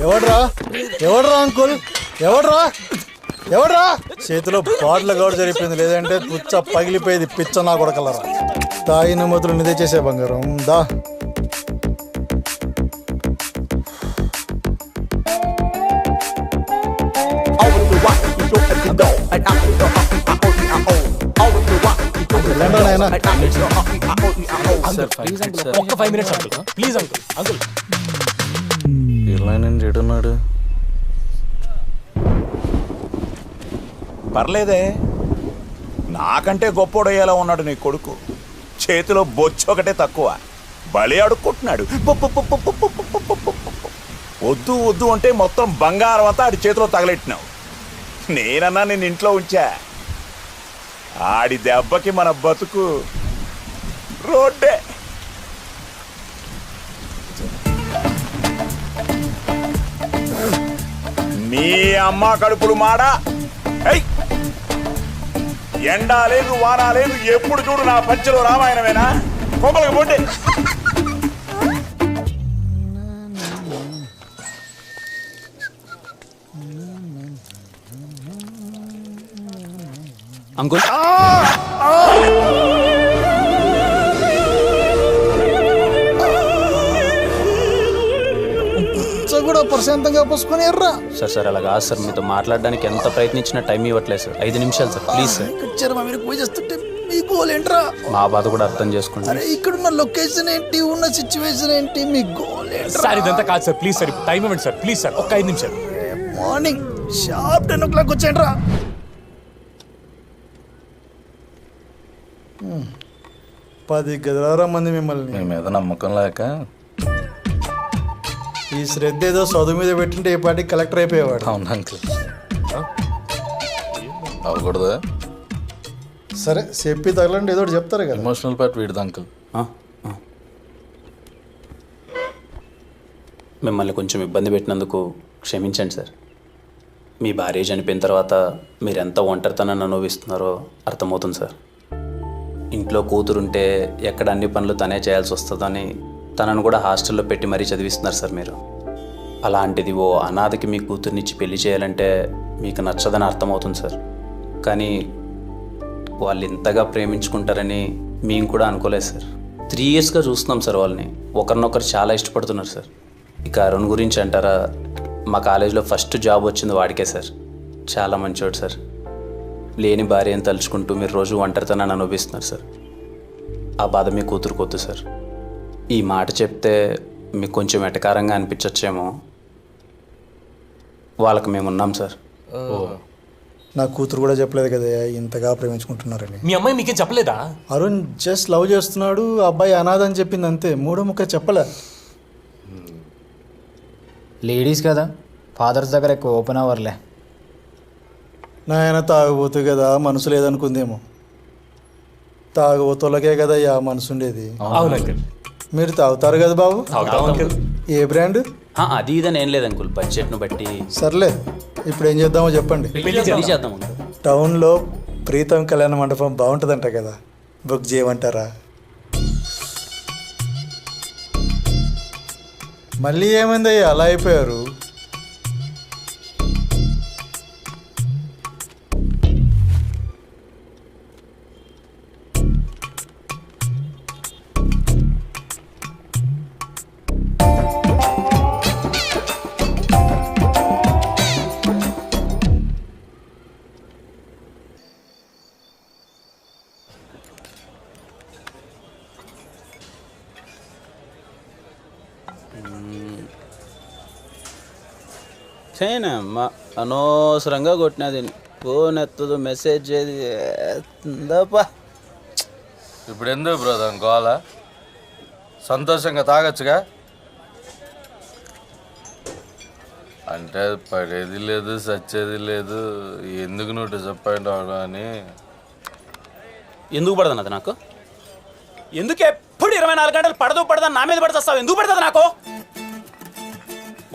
ఎవడ్రా ఎవడ్రా అంకుల్, ఎవడ్రా ఎవడ్రా? చేతిలో బాటిల్ గౌడు జరిగిపోయింది, లేదంటే పుచ్చ పగిలిపోయేది పిచ్చ నా కొడకలరా. తాగిన మొదలు నిదే చేసే బంగారం దా. ఒక్క 5 minutes uncle, please uncle. Uncle ఇలా నేను చెడున్నాడు. పర్లేదే, నాకంటే గొప్పోడయ్యేలా ఉన్నాడు నీ కొడుకు. చేతిలో బొచ్చు ఒకటే తక్కువ, బలి అడుక్కుంటున్నాడు. వద్దు వద్దు అంటే మొత్తం బంగారం అంతా ఆడి చేతిలో తగలెట్టినావు. నేనన్నా నేను ఇంట్లో ఉంచా, ఆడి దెబ్బకి మన బతుకు రోడ్డే. నీ అమ్మ కడుపులు మాడా. ఎండా లేదు వానా లేదు, ఎప్పుడు చూడు నా పంచలో రామాయణమేనా? కొమ్మలకు పోండి. అంకుల్ కూడా ప్రశాంతంగా పోసుకొని ఎర్రా. సార్ సార్ అలా కాదు సార్, మీతో మాట్లాడడానికి ఎంత ప్రయత్నించినా టైం ఇవ్వట్లేదు సార్. 5 నిమిషాలు సార్ ప్లీజ్ సార్. మీరు పూజ చేస్తుంటే మీ గోల్ ఏంట్రా? మా బాధ కూడా అర్థం చేసుకోండి. అరే ఇక్కడున్న లొకేషన్ ఏంటి, ఉన్న సిచ్యువేషన్ ఏంటి, మీ గోల్ ఏంట్రా? సార్ ఇదంతా కాదు సార్, ప్లీజ్ సార్ టైం ఇవ్వండి సార్, ప్లీజ్ సార్ ఒక్క 5 నిమిషాలు. Morning sharp 10 o'clock వచ్చేయండిరా. 10 గదిలారా మంది మిమ్మల్ని. మీ మీద నమ్మకం లేక ఈ శ్రద్ధ ఏదో చదువు మీద పెట్టింటే ఏ పార్టీ కలెక్టర్ అయిపోయేవాడు. అవును అంకుల్, అవ్వకూడదా? సరే చెప్పి తగలండి, ఏదో ఒకటి చెప్తారు కదా. ఎమోషనల్ పార్ట్ వీడిది అంకుల్. మిమ్మల్ని కొంచెం ఇబ్బంది పెట్టినందుకు క్షమించండి సార్. మీ భార్య చనిపోయిన తర్వాత మీరు ఎంత ఒంటరితనాన్ని అనుభవిస్తున్నారో అర్థమవుతుంది సార్. ఇంట్లో కూతురుంటే ఎక్కడ అన్ని పనులు తనే చేయాల్సి వస్తుందని తనను కూడా హాస్టల్లో పెట్టి మరీ చదివిస్తున్నారు సార్ మీరు. అలాంటిది ఓ అనాథకి మీ కూతుర్నిచ్చి పెళ్లి చేయాలంటే మీకు నచ్చదని అర్థమవుతుంది సార్. కానీ వాళ్ళు ఇంతగా ప్రేమించుకుంటారని మేము కూడా అనుకోలేదు సార్. 3 yearsగా చూస్తున్నాం సార్ వాళ్ళని, ఒకరినొకరు చాలా ఇష్టపడుతున్నారు సార్. ఇక అరుణ్ గురించి అంటారా, మా కాలేజీలో ఫస్ట్ జాబ్ వచ్చింది వాడికే సార్. చాలా మంచివాడు సార్. లేని భార్యను తలుచుకుంటూ మీరు రోజు ఒంటరితనాన్ని అనుభవిస్తున్నారు సార్. ఆ బాధ మీ కూతురుకొద్దు సార్. ఈ మాట చెప్తే మీకు కొంచెం ఎటకారంగా అనిపించచ్చేమో, వాళ్ళకి మేము ఉన్నాం సార్. నా కూతురు కూడా చెప్పలేదు కదా ఇంతగా ప్రేమించుకుంటున్నారని. మీ అమ్మాయి మీకేం చెప్పలేదా? అరుణ్ జస్ట్ లవ్ చేస్తున్నాడు, అబ్బాయి అనాథ అని చెప్పింది అంతే, మూడో ముక్క చెప్పలే. లేడీస్ కదా, ఫాదర్స్ దగ్గర ఎక్కువ ఓపెన్ అవర్లే. నాయన తాగబోతు కదా, మనసు లేదనుకుందేమో. తాగబోతులకే కదా మనసు ఉండేది. మీరు తాగుతారు కదా బాబు? ఏ బ్రాండ్? అది ఇదని ఏం లేదు అంకుల్, బడ్జెట్ను బట్టి. సర్లే, ఇప్పుడు ఏం చేద్దామో చెప్పండి. చేద్దాం. టౌన్లో ప్రీతం కళ్యాణ మండపం బాగుంటుందంట కదా, బుక్ చేయమంటారా? మళ్ళీ ఏమైందయ్యా అలా అయిపోయారు? చేయనమ్మా అనవసరంగా కొట్టినది, ఫోన్ ఎత్తదు, మెసేజ్ చేద్దాపా. ఇప్పుడు ఎందుకు బ్రదర్ గోల? సంతోషంగా తాగొచ్చుగా. అంటే పడేది లేదు, సచ్చేది లేదు, ఎందుకు నువ్వు డిసప్పాయింట్ అవడం అని. ఎందుకు పడదు అది నాకు? ఎందుకు ఎప్పుడు 24 గంటలు పడదని నా మీద పడుతావు? ఎందుకు పడుతుంది నాకు?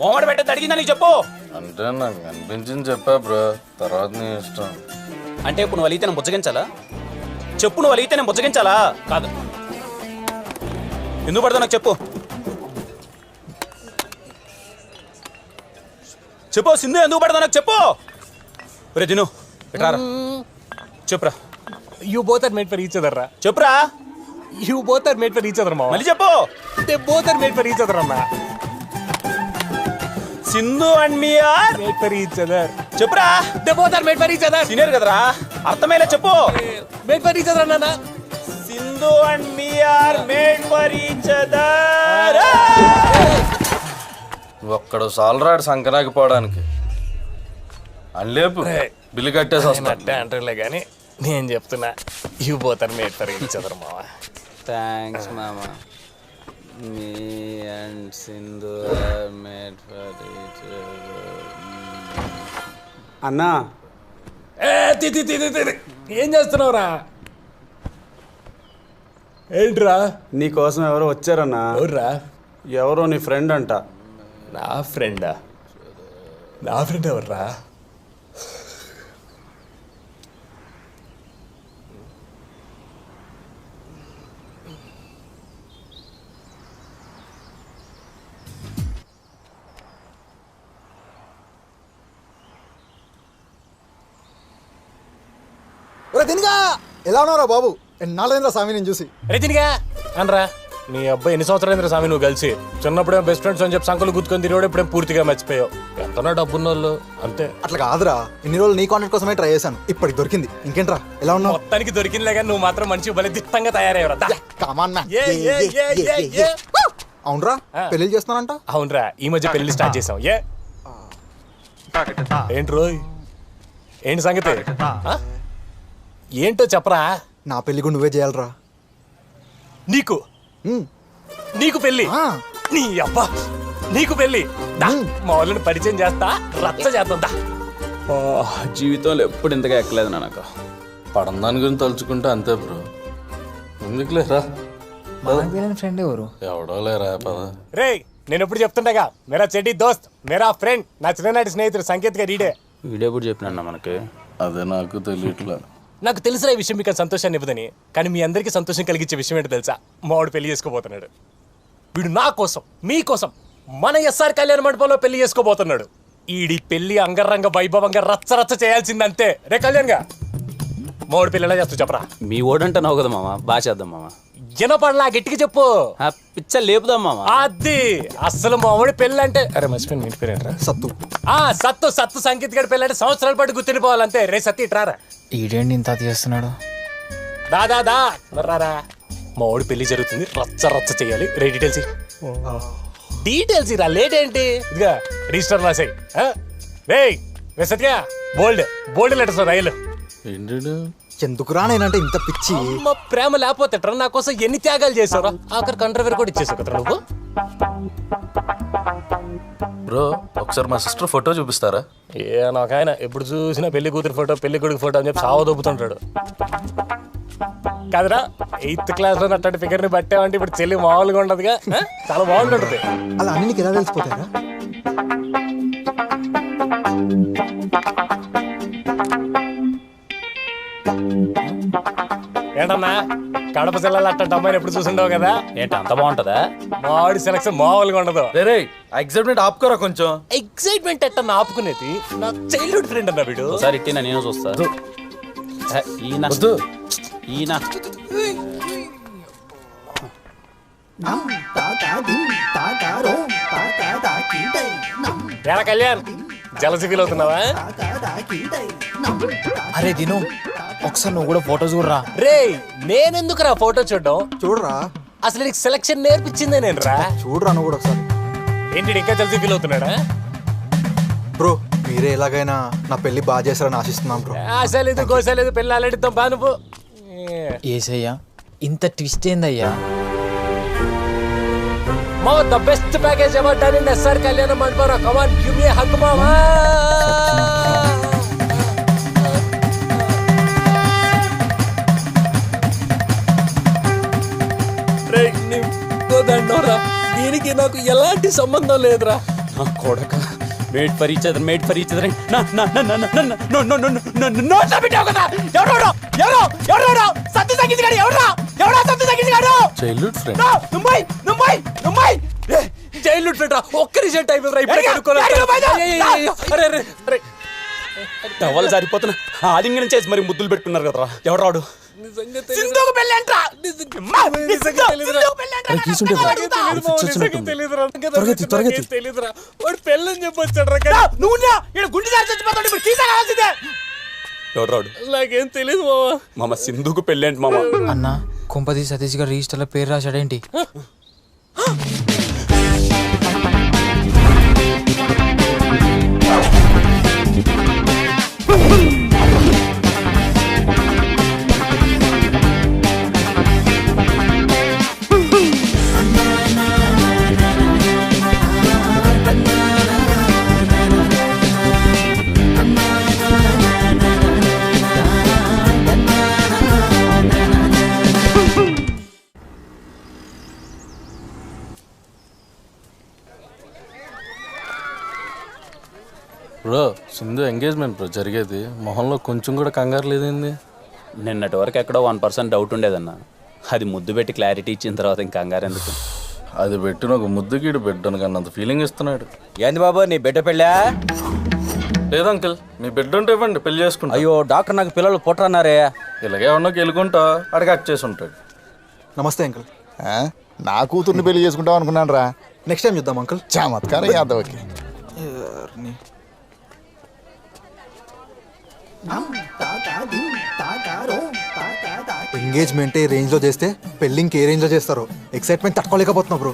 మోమడ పెట్టేది అడిగిందా నీకు చెప్పు. అంటే నాకు అనిపించింది చెప్పా బ్రో, తర్వాత నీ ఇష్టం. అంటే ఇప్పుడు నువ్వు అలిగితే నేను బుజ్జగించాలా? చెప్పు, నువ్వు అలిగితే నేను బుజ్జగించాలా? కాదు, ఎందుకు పడతా నాకు చెప్పు. చెప్పు సింధు, ఎందుకు పడతా నాకు చెప్పు. రే దిను ఎట్రారా, చెప్పురా. You both are made for each other రా. చెప్పురా. You both are made for each other మా. మళ్ళీ చెప్పు. They both are made for each other అన్నా. Sindhu and me are made for each other. చెప్పురా. They both are made for each other. Senior కదరా, అర్థమయ్యేలా చెప్పు. మేడ్ ఫర్ ఈచ్ అదర్ అన్నా. Sindhu and me are made for each other. ఒక్కడు సాలరాడు సంకనాకి పోవడానికి. అల్లేపు బిల్లు కట్టేసి వస్తా అంటారులే కానీ నేను చెప్తున్నా, you both are made for each other మావా. థ్యాంక్స్ మామా. మీ and Sindhu are made for each other. అన్నా ఏం చేస్తున్నావురా? ఏంట్రా? నీకోసం ఎవరో వచ్చారన్నా. ఎవర్రా? ఎవరో నీ ఫ్రెండ్ అంట. నా ఫ్రెండా? నా ఫ్రెండ్ ఎవర్రా? తినిగా ఎలా ఉన్నారా బాబు? ఎన్నాళ్ళైందా స్వామి నేను చూసి. తినిగా అనరా. నీ అబ్బాయి ఎన్ని సంవత్సరాలు స్వామి నువ్వు కలిసి? చిన్నప్పుడే బెస్ట్ ఫ్రెండ్స్ అని చెప్పి సంకలు గుర్తుకొని తిరిగి ఇప్పుడేం పూర్తిగా మర్చిపోయావు. ఎంతనా డబ్బున్న వాళ్ళు అంతే. అట్లా కాదురా, ఇన్ని రోజులు నీ కాంటాక్ట్ కోసమే ట్రై చేశాను, ఇప్పటికి దొరికింది. ఇంకేంట్రా ఎలా ఉన్నావు? మొత్తానికి దొరికిందిలే కానీ నువ్వు మాత్రం మంచి భలే దిట్టంగా తయారయ్యవరా. అవునరా, పెళ్లి చేస్తానంట. అవునరా, ఈ మధ్య పెళ్లి స్టార్ట్ చేసాం. ఏంటి రోయ్, ఏంటి సంగతి? ఏంటో చెప్పరా. నా పెళ్లి కూడా నువ్వే చేయాలరా. నీకు నీకు పెళ్లి? నీ అబ్బా, నీకు పెళ్లి? మా వాళ్ళని పరిచయం చేస్తా, రచ్చ చేద్దా. జీవితంలో ఎప్పుడు ఇంతగా ఎక్కలేదు నాకు. పడందాని గురించి తలుచుకుంటే అంతే బ్రో. ఎందుకు లేరా ఫ్రెండ్ ఎవరు? ఎవడో లేరా పద. రే నేను ఎప్పుడు చెప్తుండగా, మేరా చెడ్డి దోస్త్, మేరా ఫ్రెండ్, నా చిన్ననాటి స్నేహితుడు సంకేత్ గా రీడే. వీడెప్పుడు చెప్పినా మనకి? అదే నాకు తెలియట్లా. నాకు తెలిసిన ఈ విషయం మీకు సంతోషాన్ని ఇవ్వదని, కానీ మీ అందరికీ సంతోషం కలిగించే విషయం ఏంటో తెలుసా? మావాడు పెళ్లి చేసుకోబోతున్నాడు. వీడు నా కోసం, మీకోసం మన ఎస్ఆర్ కళ్యాణ మండపంలో పెళ్లి చేసుకోబోతున్నాడు. ఈడి పెళ్లి అంగరంగ వైభవంగా రచ్చ రచ్చ చేయాల్సిందంతే. రే కళ్యాణ్గా, మావాడు పెళ్లి ఎలా చేస్తావు చెప్పరా? మీ ఓడంటే నవ్వు కదా మామ, బాగా చేద్దాం మామ. వినపడలా, గట్టిగా చెప్పు. పిచ్చ లేపుదాం మామ. అది అసలు మావాడి పెళ్ళి అంటే, అరే మర్చిపోయిన ఇంటి పేరేంట్రా? సత్తు. సత్తు సత్తు సంగీత్ గడి పెళ్ళి అంటే సంవత్సరాల పాటు గుర్తుండిపోవాలంతే. రే సత్తి ఇట్రారా. ఈడేంటి ఇంత చేస్తున్నాడు? దాదా రారా. మా వాడు పెళ్లి జరుగుతుంది, రచ్చ రచ్చ చేయాలి. రే డీటెయిల్స్ ఇరా, లేట్ ఏంటి? ఇదిగా రిజిస్టర్ రాసాయి. రే సత్య బోల్డ్ లెటర్స్ రైలు. ఎందుకురా నేనంటే ఇంత పిచ్చి? అమ్మ ప్రేమ లేకపోతే ఎట్రా? నా కోసం ఎన్ని త్యాగాలు చేసావురా? ఆఖరి కంట్రవేర్ కూడా ఇచ్చేసావు కదరా నువ్వు. బ్రో ఒకసారి మా సిస్టర్ ఫోటో చూపిస్తారా? నాకు ఆయన ఎప్పుడు చూసినా పెళ్లి కూతురు ఫోటో పెళ్లి కొడుకు ఫోటో అని చెప్పి సావ దొబ్బుతుంటాడు. కాదురా 8th క్లాస్లో అట్లాంటి ఫిగర్ని పట్టామంటే ఇప్పుడు చెల్లి మామూలుగా ఉండదుగా. చాలా బాగుంటుంది. అలా అన్ని నీకు ఎలా తెలిసిపోతారా? ఏంటన్నా కడప జిల్లాలో అట్లాంటి అమ్మాయిని ఎప్పుడు చూసిండవు కదా? ఏంటి అంత బాగుంటుందా? మావాడి సెలక్షన్ మామూలుగా ఉండదు. రే ఎగ్జైట్మెంట్ ఆపుకోరా కొంచెం. ఎగ్జైట్మెంట్ ఎట్టన్నా ఆపుకునేది? నా చైల్డ్హుడ్ ఫ్రెండ్ అన్న వీడు. ఒకసారి ఇట్టినా నేను చూస్తా. ఈయన ఎలా కళ్యాణ్ జలసి ఫీల్ అవుతున్నావా? అరే దిను ఒకసారి నువ్వు కూడా ఫోటో చూడరా. రే నేనెందుకు రా ఫోటో చూడడం? చూడరా అసలు నీకు సెలక్షన్ నేర్పించిందే నేను రా. చూడరా నువ్వు కూడా ఒకసారి. ఏంటి ఇంకా జలసి ఫీల్ అవుతున్నాడా? బ్రో మీరే ఎలాగైనా నా పెళ్లి బాగా చేస్తారని ఆశిస్తున్నాం బ్రో. ఆశలేదు గోసలేదు పెళ్ళి ఆలడితో బా నువ్వు. ఏసయ్యా ఇంత ట్విస్ట్ ఏందయ్యా? మా the best package ever done in SR Kalyana Mandapam. Come on give me hug మామా. రే నీతో దండోరా. దీనికి నాకు ఎలాంటి సంబంధం లేదురా. నా కొడక made for each other childhood friend. Childhood friend రా. ఒక్క రిజల్ట్ అయిపోయింది. టవల్ సరిపోతున్నా ఆలింగనం చేసి మరి ముద్దులు పెట్టుకున్నారు కదరా. ఎవడు రాడు? పెళ్ళని చెప్పొచ్చాడు. ఎవడు రాడు? నాకేం తెలియదు మామ సింధుకు పెళ్ళేంటి మామ? అన్న కుంపతి సతీష్ గారు రిజిస్టర్లో పేరు రాశాడేంటి? బ్రో సింధు ఎంగేజ్మెంట్ బ్రో జరిగేది. మొహంలో కొంచెం కూడా కంగారు లేదండి. నిన్నటి వరకు ఎక్కడో 1% డౌట్ ఉండేదన్న. అది ముద్దు పెట్టి క్లారిటీ ఇచ్చిన తర్వాత ఇంకా కంగారు ఎందుకు? అది పెట్టిన ఒక ముద్దుగీడు బిడ్డను కన్నా అంత ఫీలింగ్ ఇస్తున్నాడు. ఏంది బాబు నీ బిడ్డ పెళ్ళా? లేదు అంకిల్ మీ బిడ్డ ఉంటే ఇవ్వండి పెళ్లి చేసుకుంటా. అయ్యో డాక్టర్ నాకు పిల్లలు పుట్టరన్నారే. ఇలాగే ఉన్నా గెలుకుంటా అడిగి కట్ చేసి ఉంటాడు. నమస్తే అంకుల్. నా కూతుర్ని పెళ్లి చేసుకుంటాం అనుకున్నాను రా. నెక్స్ట్ టైం చూద్దాం అంకుల్. చమత్కారం యాదవ్కి. ఎంగేజ్మెంట్ ఏ రేంజ్ లో చేస్తే పెళ్లి ఇంకే రేంజ్ లో చేస్తారు. ఎక్సైట్మెంట్ తట్టుకోలేకపోతున్నా బ్రో.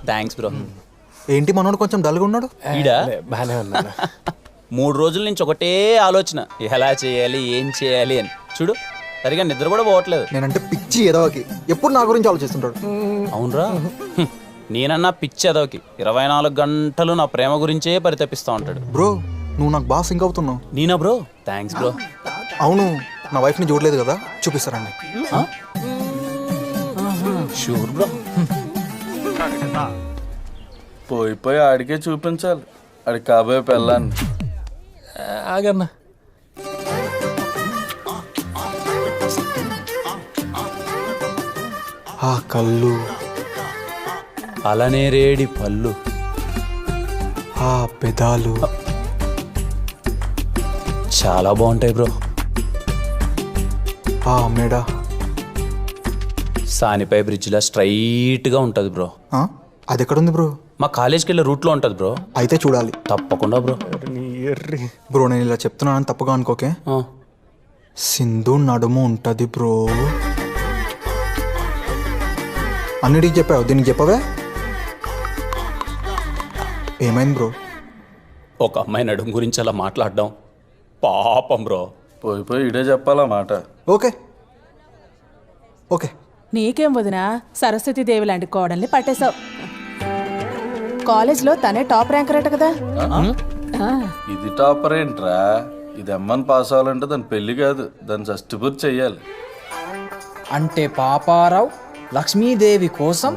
Thanks bro. ఏంటి మనోడు కొంచెం డల్గా ఉన్నాడు? ఈడా బానే ఉన్నాను. 3 రోజుల నుంచి ఒకటే ఆలోచన, ఎలా చేయాలి ఏం చేయాలి అని. చూడు సరిగా నిద్ర కూడా పోవట్లేదు. నేనంటే పిచ్చి ఎదవకి ఎప్పుడు నా గురించి ఆలోచిస్తుంటాడు. అవునరా నేనన్నా పిచ్చి ఎదవకి 24 గంటలు నా ప్రేమ గురించే పరితపిస్తూ ఉంటాడు. బ్రో నువ్వు నాకు బాగా సింక్ అవుతున్నావు. నేనా బ్రో? Thanks bro. అవును నా వైఫ్ని చూడలేదు కదా, చూపిస్తారండి. Sure bro. పోయి ఆడికే చూపించాలి ఆడికి కాబోయే పెళ్ళాన్ని. ఆగన్నా ఆ కళ్ళు, అలానే రేడి పళ్ళు, ఆ పెదాలు చాలా బాగుంటాయి బ్రో. ఆ మెడ సానిపై బ్రిడ్జ్లా స్ట్రైట్గా ఉంటుంది బ్రో. అది ఎక్కడుంది బ్రో? మా కాలేజ్కి వెళ్ళే రూట్లో ఉంటుంది బ్రో. అయితే చూడాలి తప్పకుండా బ్రో. బ్రో నేను ఇలా చెప్తున్నానని తప్పుగా అనుకోకే. సింధు నడుము ఉంటుంది బ్రో. అన్నిటికి చెప్పావు, దీనికి చెప్పవే? ఏమైంది బ్రో? ఒక అమ్మాయి నడుము గురించి అలా మాట్లాడడం పాపం బ్రో. పోయి ఇడే చెప్పాలా మాట. Okay okay. నీకేం వదినా, సరస్వతీదేవి లాంటి కోడల్ని పట్టేశావు. కాలేజ్లో తనే టాప్ ర్యాంకర్ అట కదా. ఇది టాపర్ ఏంట్రా? ఇది అమ్మని పాస్ అవ్వాలంటే దాని పెళ్లి కాదు, దాన్ని షష్టిపూర్తి చెయ్యాలి. అంటే పాపారావు లక్ష్మీదేవి కోసం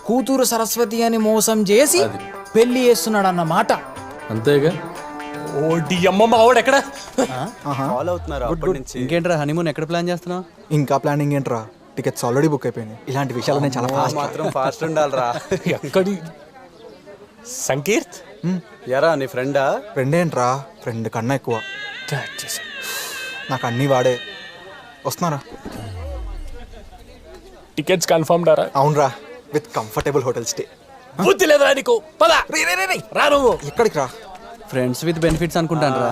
కూతురు సరస్వతి అని మోసం చేసి పెళ్లి చేస్తున్నాడు అన్నమాట. అంతేగా. ఓడి అమ్మ మావాడు ఎక్కడ? ఫాలో అవుతున్నారు అప్పటి నుంచి. ఇంకేంట్రా హనీమూన్ ఎక్కడ ప్లాన్ చేస్తున్నావు? ఇంకా ప్లానింగ్ ఏంట్రా, టికెట్స్ ఆల్రెడీ బుక్ అయిపోయినాయి. ఇలాంటి విషయాలు నేను చాలా ఫాస్ట్ మాత్రం ఫాస్ట్ ఉండాలిరా. ఎక్కడి సంకీర్త్ ఎరా నీ ఫ్రెండా? ఫ్రెండ్ ఏంట్రా, ఫ్రెండ్ కన్నా ఎక్కువ. నాకు అన్నీ వాడే. వస్తున్నారా? టికెట్స్ కన్ఫర్మ్ డారా? అవునరా, విత్ కంఫర్టబుల్ హోటల్ స్టే. బుద్ధి లేదా నీకు? పద రా. నువ్వు ఎక్కడికి రా? ఫ్రెండ్స్ విత్ బెనిఫిట్స్ అనుకుంటాను రా.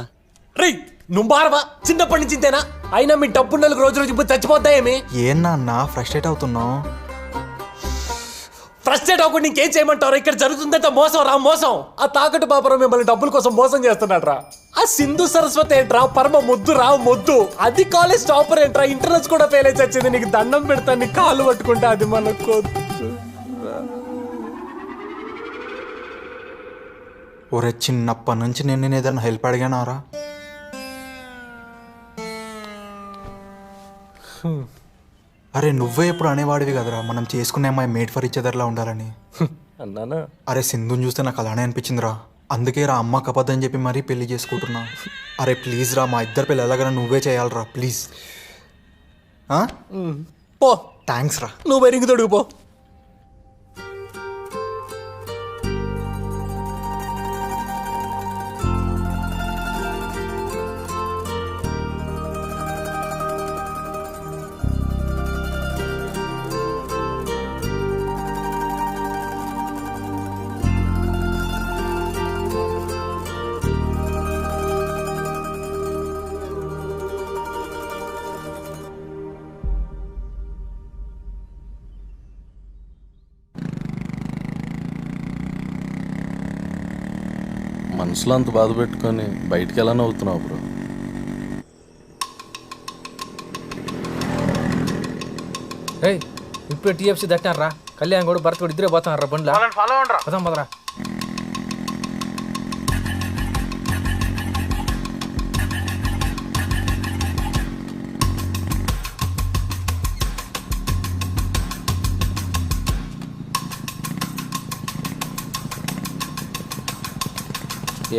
రే నువ్వు బారవా? చిన్నప్పటి నుంచి ఇంతేనా? అయినా మీ డబ్బు నెలకు రోజు ఇప్పుడు చచ్చిపోతాయేమి? ఏం నాన్న ఫ్రస్ట్రేట్ అవుతున్నావు? ఫ్రస్ట్రేట్ అవ్వకుండా ఇంకేం చేయమంటారు? ఇక్కడ జరుగుతుందంటే మోసం రా, మోసం. ఆ తాకట్టు పాపరం మిమ్మల్ని డబ్బుల కోసం మోసం చేస్తున్నాడు రా. ఆ సింధు సరస్వతి ఏంట్రా, పరమ మొద్దు రా మొద్దు. అది కాలేజ్ టాపర్ ఏంట్రా, ఇంటర్నెట్స్ కూడా ఫెయిల్ అయితే వచ్చింది. నీకు దండం పెడతాను, నీ కాళ్ళు పట్టుకుంటే అది మనకు. ఒరే చిన్నప్పటి నుంచి నేను ఏదైనా హెల్ప్ అడిగానారా? అరే నువ్వే ఎప్పుడు అనేవాడివి కదరా మనం చేసుకునే అమ్మాయి మేడ్ ఫర్ ఇచ్ అదర్లా ఉండాలని. అన్నానా? అరే సింధుని చూస్తే నాకు అలానే అనిపించిందిరా. అందుకే రా అమ్మకి అబద్ధం చెప్పి మరీ పెళ్లి చేసుకుంటున్నా. అరే ప్లీజ్ రా, మా ఇద్దరు పెళ్ళి ఎలాగైనా నువ్వే చేయాలరా ప్లీజ్. పో. థ్యాంక్స్ రా. నువ్వు బెరింగ్ తొడుగు పో. మనసులో అంత బాధ పెట్టుకొని బయటికి ఎలా నవ్వుతున్నావు బ్రో? ఇప్పుడు టీఎఫ్సీ దట్టారా, కళ్యాణ్ కూడా భరత్ కూడా ఇద్దరే పోతున్నారా బండ్లా. పదం పదరా.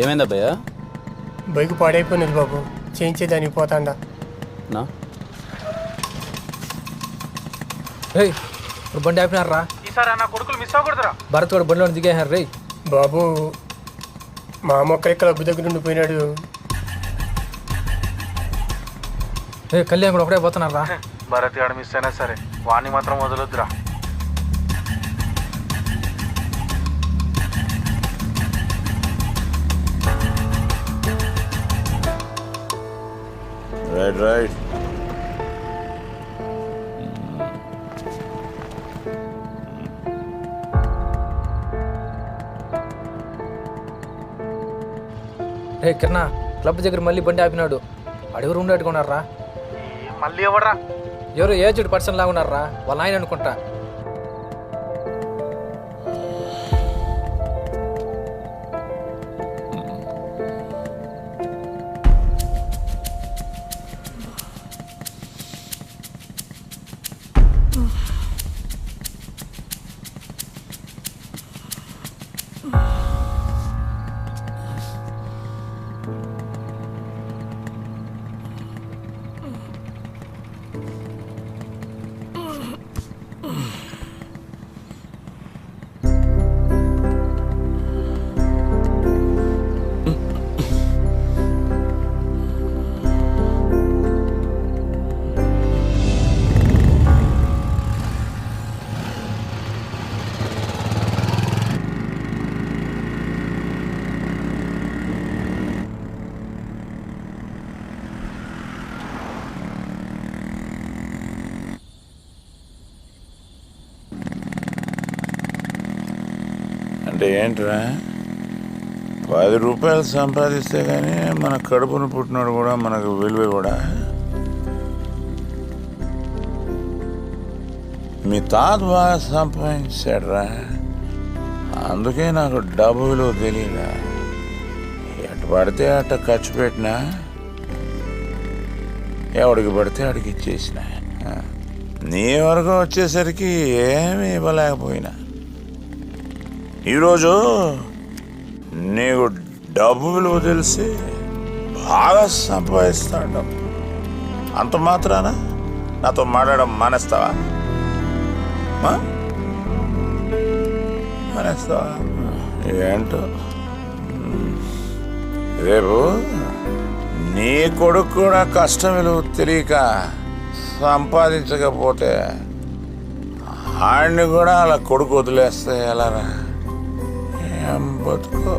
ఏమైంది అబ్బాయ్యా? బైక్ పాడైపోయినది బాబు, చేయించేదానికి పోతాండా. నా ఇప్పుడు బండి ఆపినారా? ఈసారి నా కొడుకులు మిస్ అవ్వకూడదురా. భరత్ కూడా బండిలో దిగేహారు రే. బాబు మా మొక్క క్లబ్ దగ్గర నుండి పోయినాడు. కళ్యాణ్ కూడా ఒకటే పోతున్నారా? భరత్ గాడు మిస్ అయినా సరే వాణ్ణి మాత్రం వదలొద్దురా. Right right. రే కిరణా, క్లబ్ దగ్గర మళ్ళీ బండి ఆపినాడు. అడెవరు ఉండేట్టుకున్నారా? మళ్ళీ ఎవడరా? ఎవరు ఏజ్డ్ పర్సన్ లాగా ఉన్నారా, వాళ్ళ ఆయన అనుకుంటా. అంటే ఏంట్రా? 10 రూపాయలు సంపాదిస్తే కానీ మన కడుపును పుట్టినాడు కూడా మనకు విలువ కూడా. మీ తాత బాగా సంపాదించాడురా, అందుకే నాకు డబ్బు విలువ తెలియదా. ఎటు పడితే అట్ట ఖర్చు పెట్టినా, ఎవడికి పడితే ఆడికి ఇచ్చేసిన. నీ వరకు వచ్చేసరికి ఏమీ ఇవ్వలేకపోయినా. ఈరోజు నీకు డబ్బు విలువ తెలిసి బాగా సంపాదిస్తాడు. అంత మాత్రాన నాతో మాట్లాడడం మానేస్తావా? మానేస్తావా ఏంటో. రేపు నీ కొడుకు కూడా కష్టం విలువ తెలియక సంపాదించకపోతే ఆడిని కూడా అలా కొడుకు వదిలేస్తే ఎలారా? ఏం బతుకో.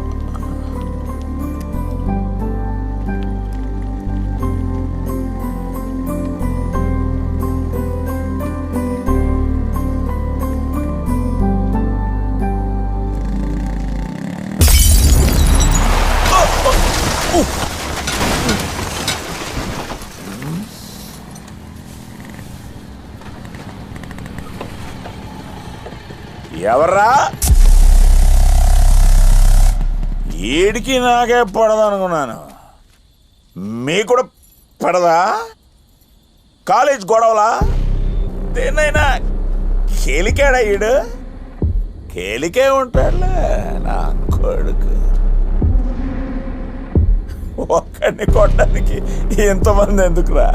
ఎవర్రా? ఈడికి నాకే పడదనుకున్నాను, మీకు కూడా పడదా? కాలేజ్ గొడవలా? దేన్నైనా కేలికాడా ఈడు? కేలికే ఉంటాడులే నా కొడుకు. ఒక్కడిని కొట్టడానికి ఎంతమంది ఎందుకురా?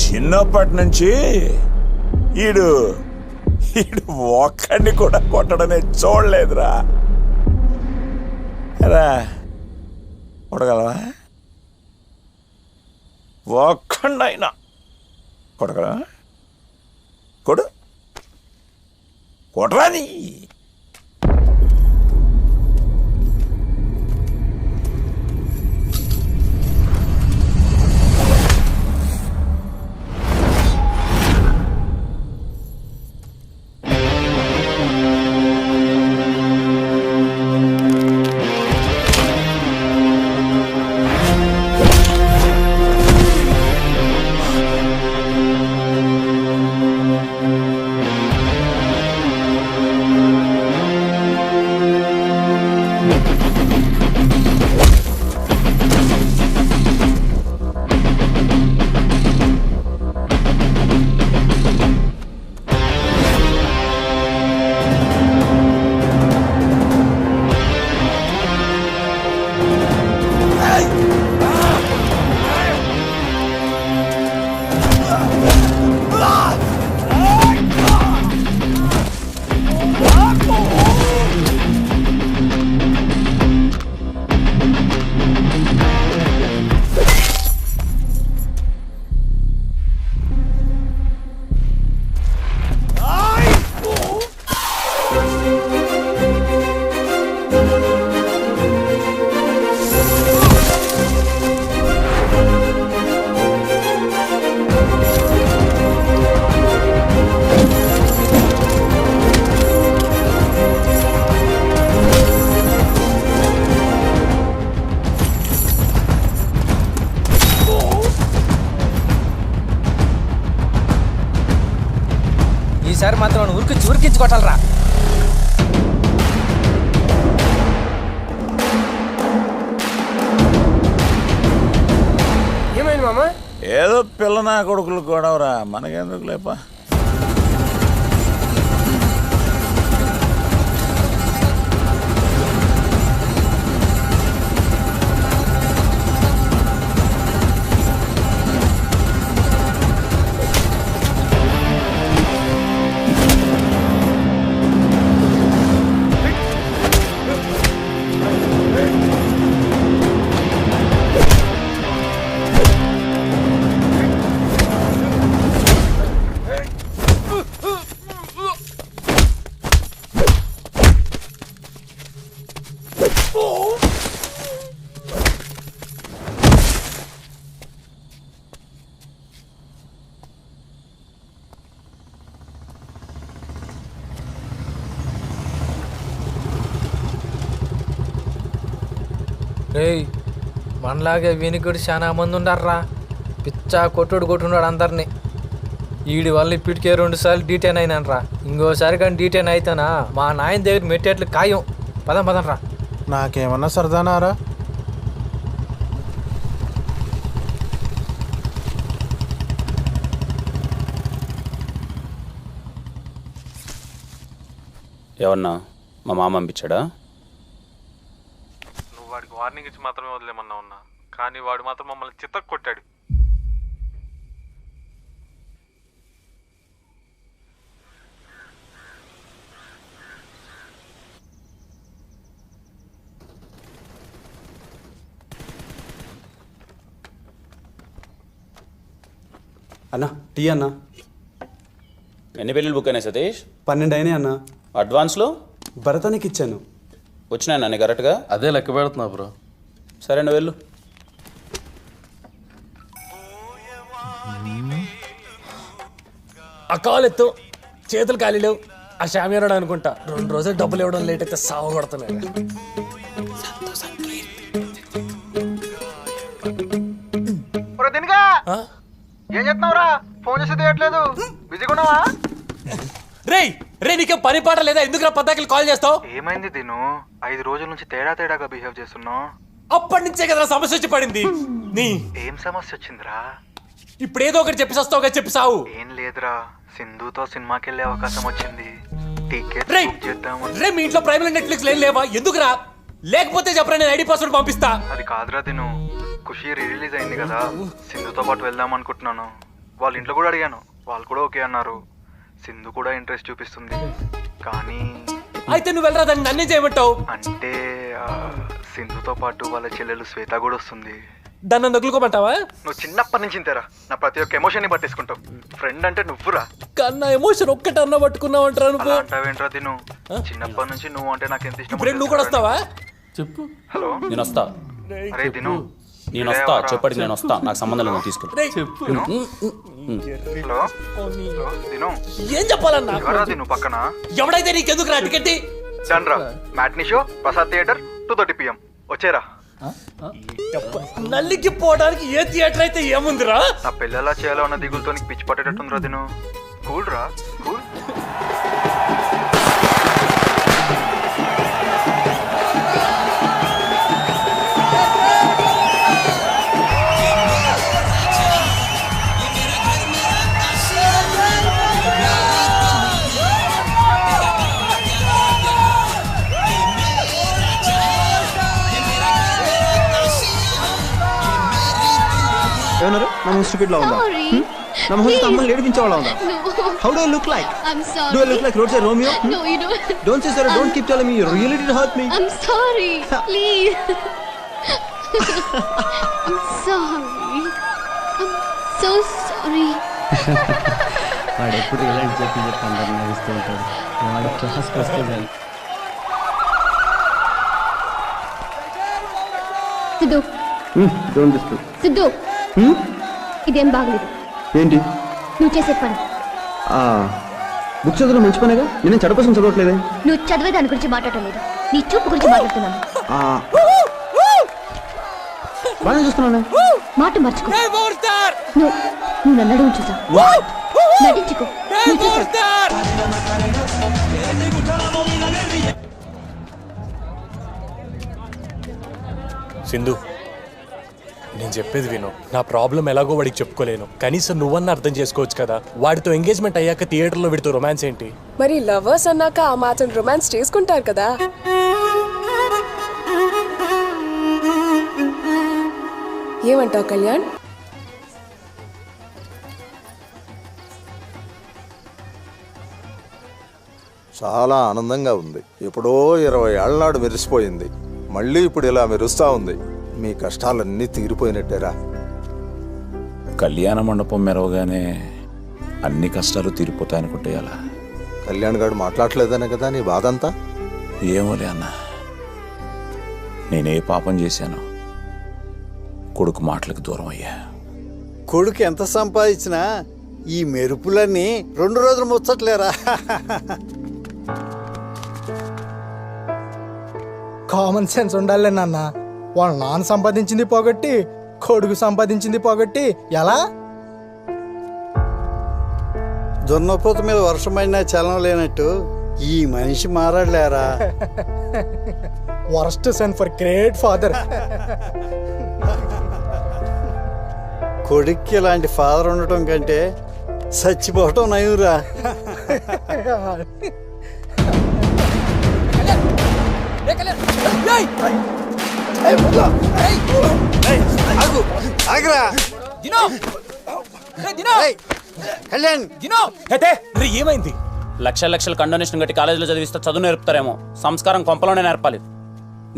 చిన్నప్పటి నుంచి ఈడు ఒక్కడిని కూడా కొట్టడనే చూడలేదురా. రా కొట్టగలవా? ఒక్కడైనా కొట్టగలవా? కొట్టరా నీ. ఈసారి మాత్రం ఉరికించి కొట్టాలరా. ఏమైంది మామ? ఏదో పిల్ల నా కొడుకులు గొడవరా, మనకెందుకు లేపా. రేయ్ మనలాగే వీనికి కూడా చాలా మంది ఉండారా. పిచ్చా కొట్టున్నాడు అందరినీ. వీడి వల్ల ఇప్పటికే 2 సార్లు డీటెయిన్ అయినానరా. ఇంకోసారి కానీ డీటెయిన్ అయితేనా మా నాయన దగ్గర మెట్టేట్లు ఖాయం. పదం రా. నాకేమన్నా సరదానారా? ఎవరన్నా మా మామ పంపించాడా? నువ్వు వాడికి వార్నింగ్ ఇచ్చి మాత్రమే వదిలేమన్నా ఉన్నా, కానీ వాడు మాత్రం మమ్మల్ని చిత్తకు కొట్టాడు. అన్నా టీ అన్నా. ఎన్ని పెళ్ళిళ్ళు బుక్ అయినాయి సతీష్? 12 అయినాయి అన్నా. అడ్వాన్స్లో భరతానికి ఇచ్చాను. వచ్చినాయి నన్ను కరెక్ట్గా? అదే లెక్క పెడుతున్నా బ్రో. సరే నువ్వు వెళ్ళు. ఆ కాలు ఎత్తు, చేతులు ఖాళీ లేవు. ఆ షామియానాడు అనుకుంటా 2 రోజులు డబ్బులు ఇవ్వడం లేట్ అయితే సాగు కొడుతున్నాడు. ఏం చేస్తున్నావురా? ఫోన్ చేసి తీయట్లేదు, బిజీగా ఉన్నావా? రే నీకేం పని పాట లేదా? ఎందుకు పద్దాకి కాల్ చేస్తావు? ఏమైంది దీను? 5 రోజుల నుంచి తేడాగా బిహేవ్ చేస్తున్నావు. అప్పటి నుంచే కదా సమస్య వచ్చి పడింది. నీ ఏం సమస్య వచ్చిందిరా? ఇప్పుడు ఏదో ఒకటి చెప్పి వస్తావుగా, చెప్పి సావు. ఏం లేదురా, సింధుతో సినిమాకి వెళ్ళే అవకాశం వచ్చింది. టికెట్ బుక్ చేద్దాము. రే మీ ఇంట్లో ప్రైమ్ నెట్ఫ్లిక్స్ ఏం లేవా? ఎందుకురా? లేకపోతే చెప్పరా, నేను ఐడి పాస్వర్డ్ పంపిస్తా. అది కాదురా దిను, ఖుషి రిలీజ్ అయింది కదా, సింధుతో పాటు వెళ్దాం అనుకుంటున్నాను. వాళ్ళ ఇంట్లో కూడా అడిగాను, వాళ్ళు కూడా ఓకే అన్నారు. సింధు కూడా ఇంట్రెస్ట్ చూపిస్తుంది, కానీ అయితే నువ్వు వెళ్ళరా, దాన్ని నన్నే చేయమంటావు? అంటే సింధుతో పాటు వాళ్ళ చెల్లెలు శ్వేత కూడా వస్తుంది. దాన్ని నొక్కులుకోమంటావా? నువ్వు చిన్నప్పటి నుంచి ఇంతేరా, నా ప్రతి ఒక్క ఎమోషన్ ని పట్టేసుకుంటావు. ఫ్రెండ్ అంటే నువ్వురా. కన్నా ఎమోషన్ ఒక్కటి అన్న పట్టుకున్నావు అంటారా నువ్వు? అంటావేంట్రా తిను, చిన్నప్పటి నుంచి నువ్వు అంటే నాకు ఎంత ఇష్టం. నువ్వు కూడా వస్తావా? చెప్పు. హలో, నేను వస్తా. అరే తిను, నేను వస్తా, చెప్పండి నేను వస్తా, నాకు సంబంధం లేదు, తీసుకుంటా. హలో తిను, ఏం చెప్పాలన్నా? ఎవరా తిను పక్కన? ఎవడైతే నీకెందుకు రా టికెట్? డన్రా, matinee show, Prasad theatre, 2:30 PM. వచ్చేరా. నల్లికి పోవడానికి ఏ థియేటర్ అయితే ఏముందిరా? నా పిల్లలా చేయాలో ఉన్న దిగులతో నీకు పిచ్చి పట్టేటట్టుందిరా తిను. కూల్ రా, కూల్. ఏమన్నారు? నా మొహం స్టూపిడ్ లా ఉందా? నా మొహం అమ్మని ఏడిపించేవాళ్ళ ఉందా? How do I look like? Do I look like road side Romeo? No, you don't. Don't say sorry, don't keep telling me you really did hurt me. I'm sorry. Please. I'm sorry. I'm so sorry. వాడు ఎప్పుడు ఇలాంటి చెప్పి అందరు నవ్విస్తూ ఉంటాడు. వాడు క్లాస్కి వస్తే చాలు. Siddhu, don't disturb. సిద్ధు, ఇదేం బాగలేదు. ఏంటి నువ్వు చేసే పని? బుక్ చదవడం మంచి పనేగా, నేను చెడ కోసం చదవట్లేదే. నువ్వు చదివే దాని గురించి మాట్లాడటం లేదు, నీ చూపు గురించి మాట్లాడుతున్నాను. బాగా చూస్తున్నాను. మాట మర్చుకో. నువ్వు నన్ను అడుగు చూసావు, నటించుకో. నువ్వు చూసావు. సింధు, నేను చెప్పేది విను. నా ప్రాబ్లం ఎలాగో వాడికి చెప్పుకోలేను, కనీసం నువ్వన్నా అర్థం చేసుకోవచ్చు కదా. వాడితో ఎంగేజ్మెంట్ అయ్యాక థియేటర్లో వీడితో రొమాన్స్ ఏంటి? మరి లవర్స్ అన్నాక ఆ మాత్రం రొమాన్స్ చేసుకుంటారు కదా. ఏమంటావు కళ్యాణ్? చాలా ఆనందంగా ఉంది. ఎప్పుడో 20 ఏళ్ల నాడు మెరిసిపోయింది, మళ్ళీ ఇప్పుడు ఇలా మెరుస్తా ఉంది. మీ కష్టాలన్నీ తీరిపోయినట్టేరా. కళ్యాణ మండపం మెరవగానే అన్ని కష్టాలు తీరిపోతాయనుకుంటే అలా. కళ్యాణ్ గారు మాట్లాడలేదనే కదా నీ బాధ అంతా? ఏమోలే అన్న, నేనే పాపం చేశాను, కొడుకు మాటలకు దూరం అయ్యా. కొడుకు ఎంత సంపాదించినా ఈ మెరుపులన్నీ 2 రోజులు ముచ్చట్లేరా. కామన్ సెన్స్ ఉండాలి నాన్న. వాళ్ళ నాన్న సంపాదించింది పోగొట్టి కొడుకు సంపాదించింది పోగొట్టి ఎలా? దున్నపోత మీద వర్షమైనా చలనం లేనట్టు ఈ మనిషి మారాడులేరా. Worst son for great father. కొడుక్కి ఇలాంటి ఫాదర్ ఉండటం కంటే చచ్చిపోవటం నయురా. ఏమైంది? లక్షల కండోనేషన్ కట్టి కాలేజీలో చదివిస్తే చదువు నేర్పుతారేమో, సంస్కారం కొంపలోనే నేర్పాలి.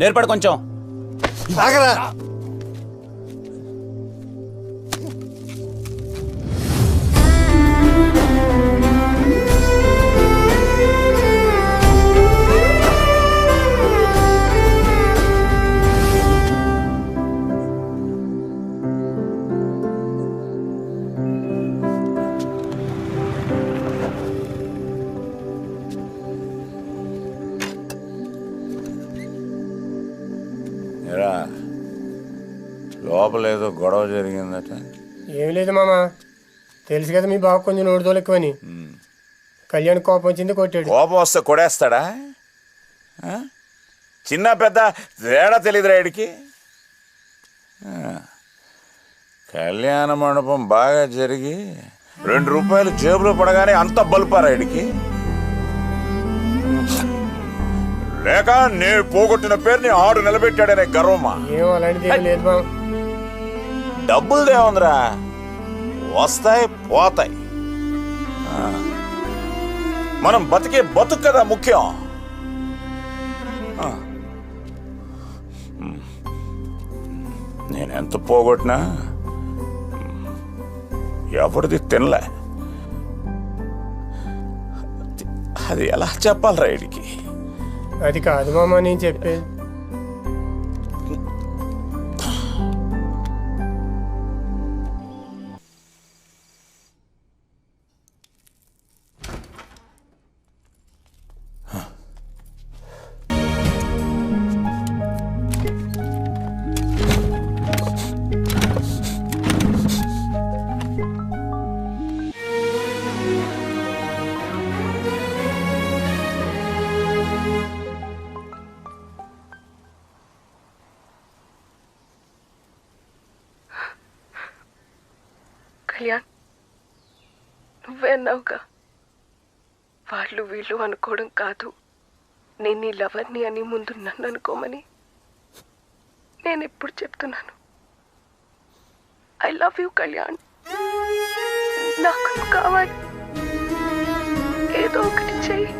నేర్పడు కొంచెం. లోపల ఏదో గొడవ జరిగిందట. ఏం లేదు మామ, తెలుసు కదా మీ బాబు కొంచెం నోటిదోలు ఎక్కువని. కళ్యాణ్ కోపం వచ్చింది, కొట్టాడు. కోపం వస్తే కొడేస్తాడా? చిన్న పెద్ద తేడా తెలియదురా వీడికి. కళ్యాణ మండపం బాగా జరిగి 2 రూపాయలు జేబులో పడగానే అంత బలుపారా వీడికి? లేక నే పోగొట్టిన పేరుని ఆడు నిలబెట్టాడనే గర్వమా? ఏం అలాంటిది ఏం లేదు మామ. డబ్బులదేముందిరా, వస్తాయి పోతాయి. మనం బతికే బతుకు కదా ముఖ్యం. నేనెంత పోగొట్టినా ఎవరిది తినలే. అది ఎలా చెప్పాలరా వీడికి? అది కాదు మామ నేను చెప్పేది. కళ్యాణ్, నువ్వే అన్నావుగా, వాళ్ళు వీళ్ళు అనుకోవడం కాదు, నేను నీ లవర్ని అని ముందు నన్ను అనుకోమని. నేను ఎప్పుడు చెప్తున్నాను, ఐ లవ్ యూ కళ్యాణ్. నాకు నువ్వు కావాలి, ఏదో ఒకటి చెయ్యి.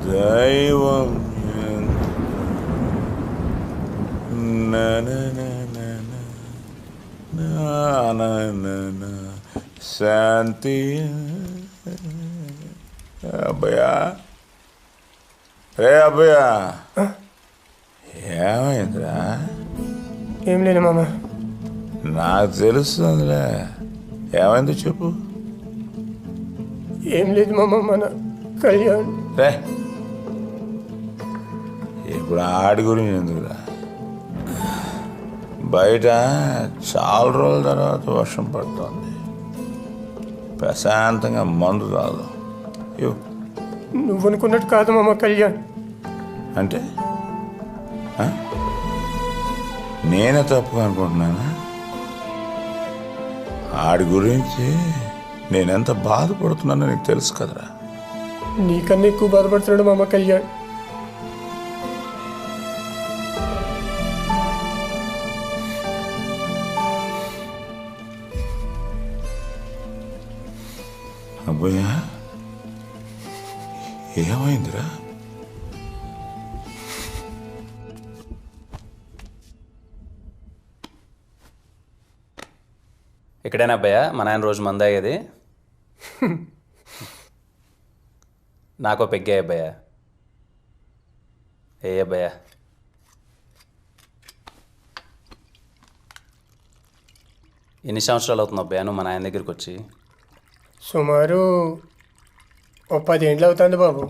దైవం శాంతి. అబ్బయ్యా, రే అబ్బయ్యా, ఏమైందిరా? ఏం లేదు మామ. నాకు తెలుస్తుందిలే, ఏమైందో చెప్పు. ఏం లేదు మామ, మన కళ్యాణ్. రే, ఇప్పుడు ఆడి గురించి ఎందుకురా? బయట చాలా రోజుల తర్వాత వర్షం పడుతుంది, ప్రశాంతంగా మందు తాగు. నువ్వు అనుకున్నట్టు కాదు మామ కళ్యాణ్. అంటే నేనే తప్పుగా అనుకుంటున్నానా? ఆడి గురించి నేనెంత బాధపడుతున్నానో నీకు తెలుసు కదరా. నీకన్నా ఎక్కువ బాధపడుతున్నాడు మామ కళ్యాణ్. అబ్బయ్యా, ఏమైందిరా? ఇక్కడేనా అబ్బాయా మా నాయన రోజు మందాగేది? నాకో పెగ్గే అబ్బాయా. ఏ భయ్యా, ఎన్ని సంవత్సరాలు అవుతుంది అబ్బాయి నువ్వు మా నాయన దగ్గరికి వచ్చి? సుమారు 10 ఏండ్లు అవుతుంది బాబు.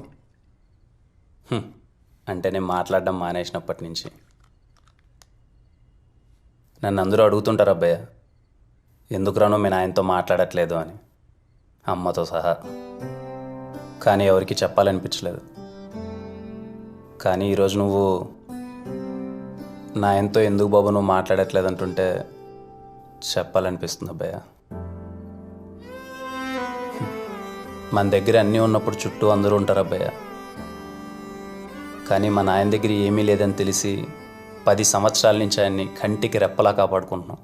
అంటే నేను మాట్లాడడం మానేసినప్పటి నుంచి. నన్ను అందరూ అడుగుతుంటారు అబ్బాయి, ఎందుకురానో మీ నాయనతో మాట్లాడట్లేదు అని, అమ్మతో సహా. కానీ ఎవరికి చెప్పాలనిపించలేదు. కానీ ఈరోజు నువ్వు నాయనతో ఎందుకు బాబు నువ్వు మాట్లాడట్లేదు అంటుంటే చెప్పాలనిపిస్తుంది అబ్బాయి. మన దగ్గర అన్నీ ఉన్నప్పుడు చుట్టూ అందరూ ఉంటారు అబ్బాయి. కానీ మా నాయన దగ్గర ఏమీ లేదని తెలిసి 10 సంవత్సరాల నుంచి ఆయన్ని కంటికి రెప్పలా కాపాడుకుంటున్నాం.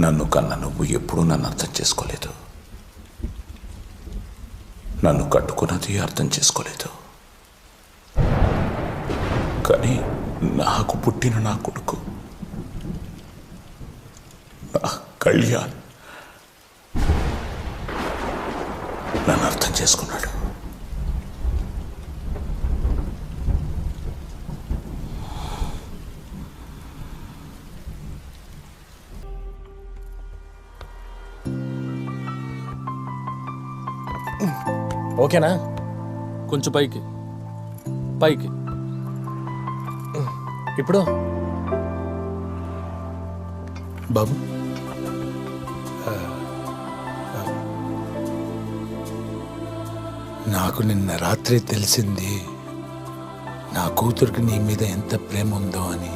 నన్ను కన్న నువ్వు ఎప్పుడూ నన్ను అర్థం చేసుకోలేదు. నన్ను కట్టుకున్నది అర్థం చేసుకోలేదు. కానీ నాకు పుట్టిన నా కొడుకు నా కళ్యాణ్ నన్ను అర్థం చేసుకున్నాడు. ఓకేనా? కొంచెం పైకి పైకి. ఇప్పుడు బాబు, నాకు నిన్న రాత్రి తెలిసింది నా కూతురికి నీ మీద ఎంత ప్రేమ ఉందో అని.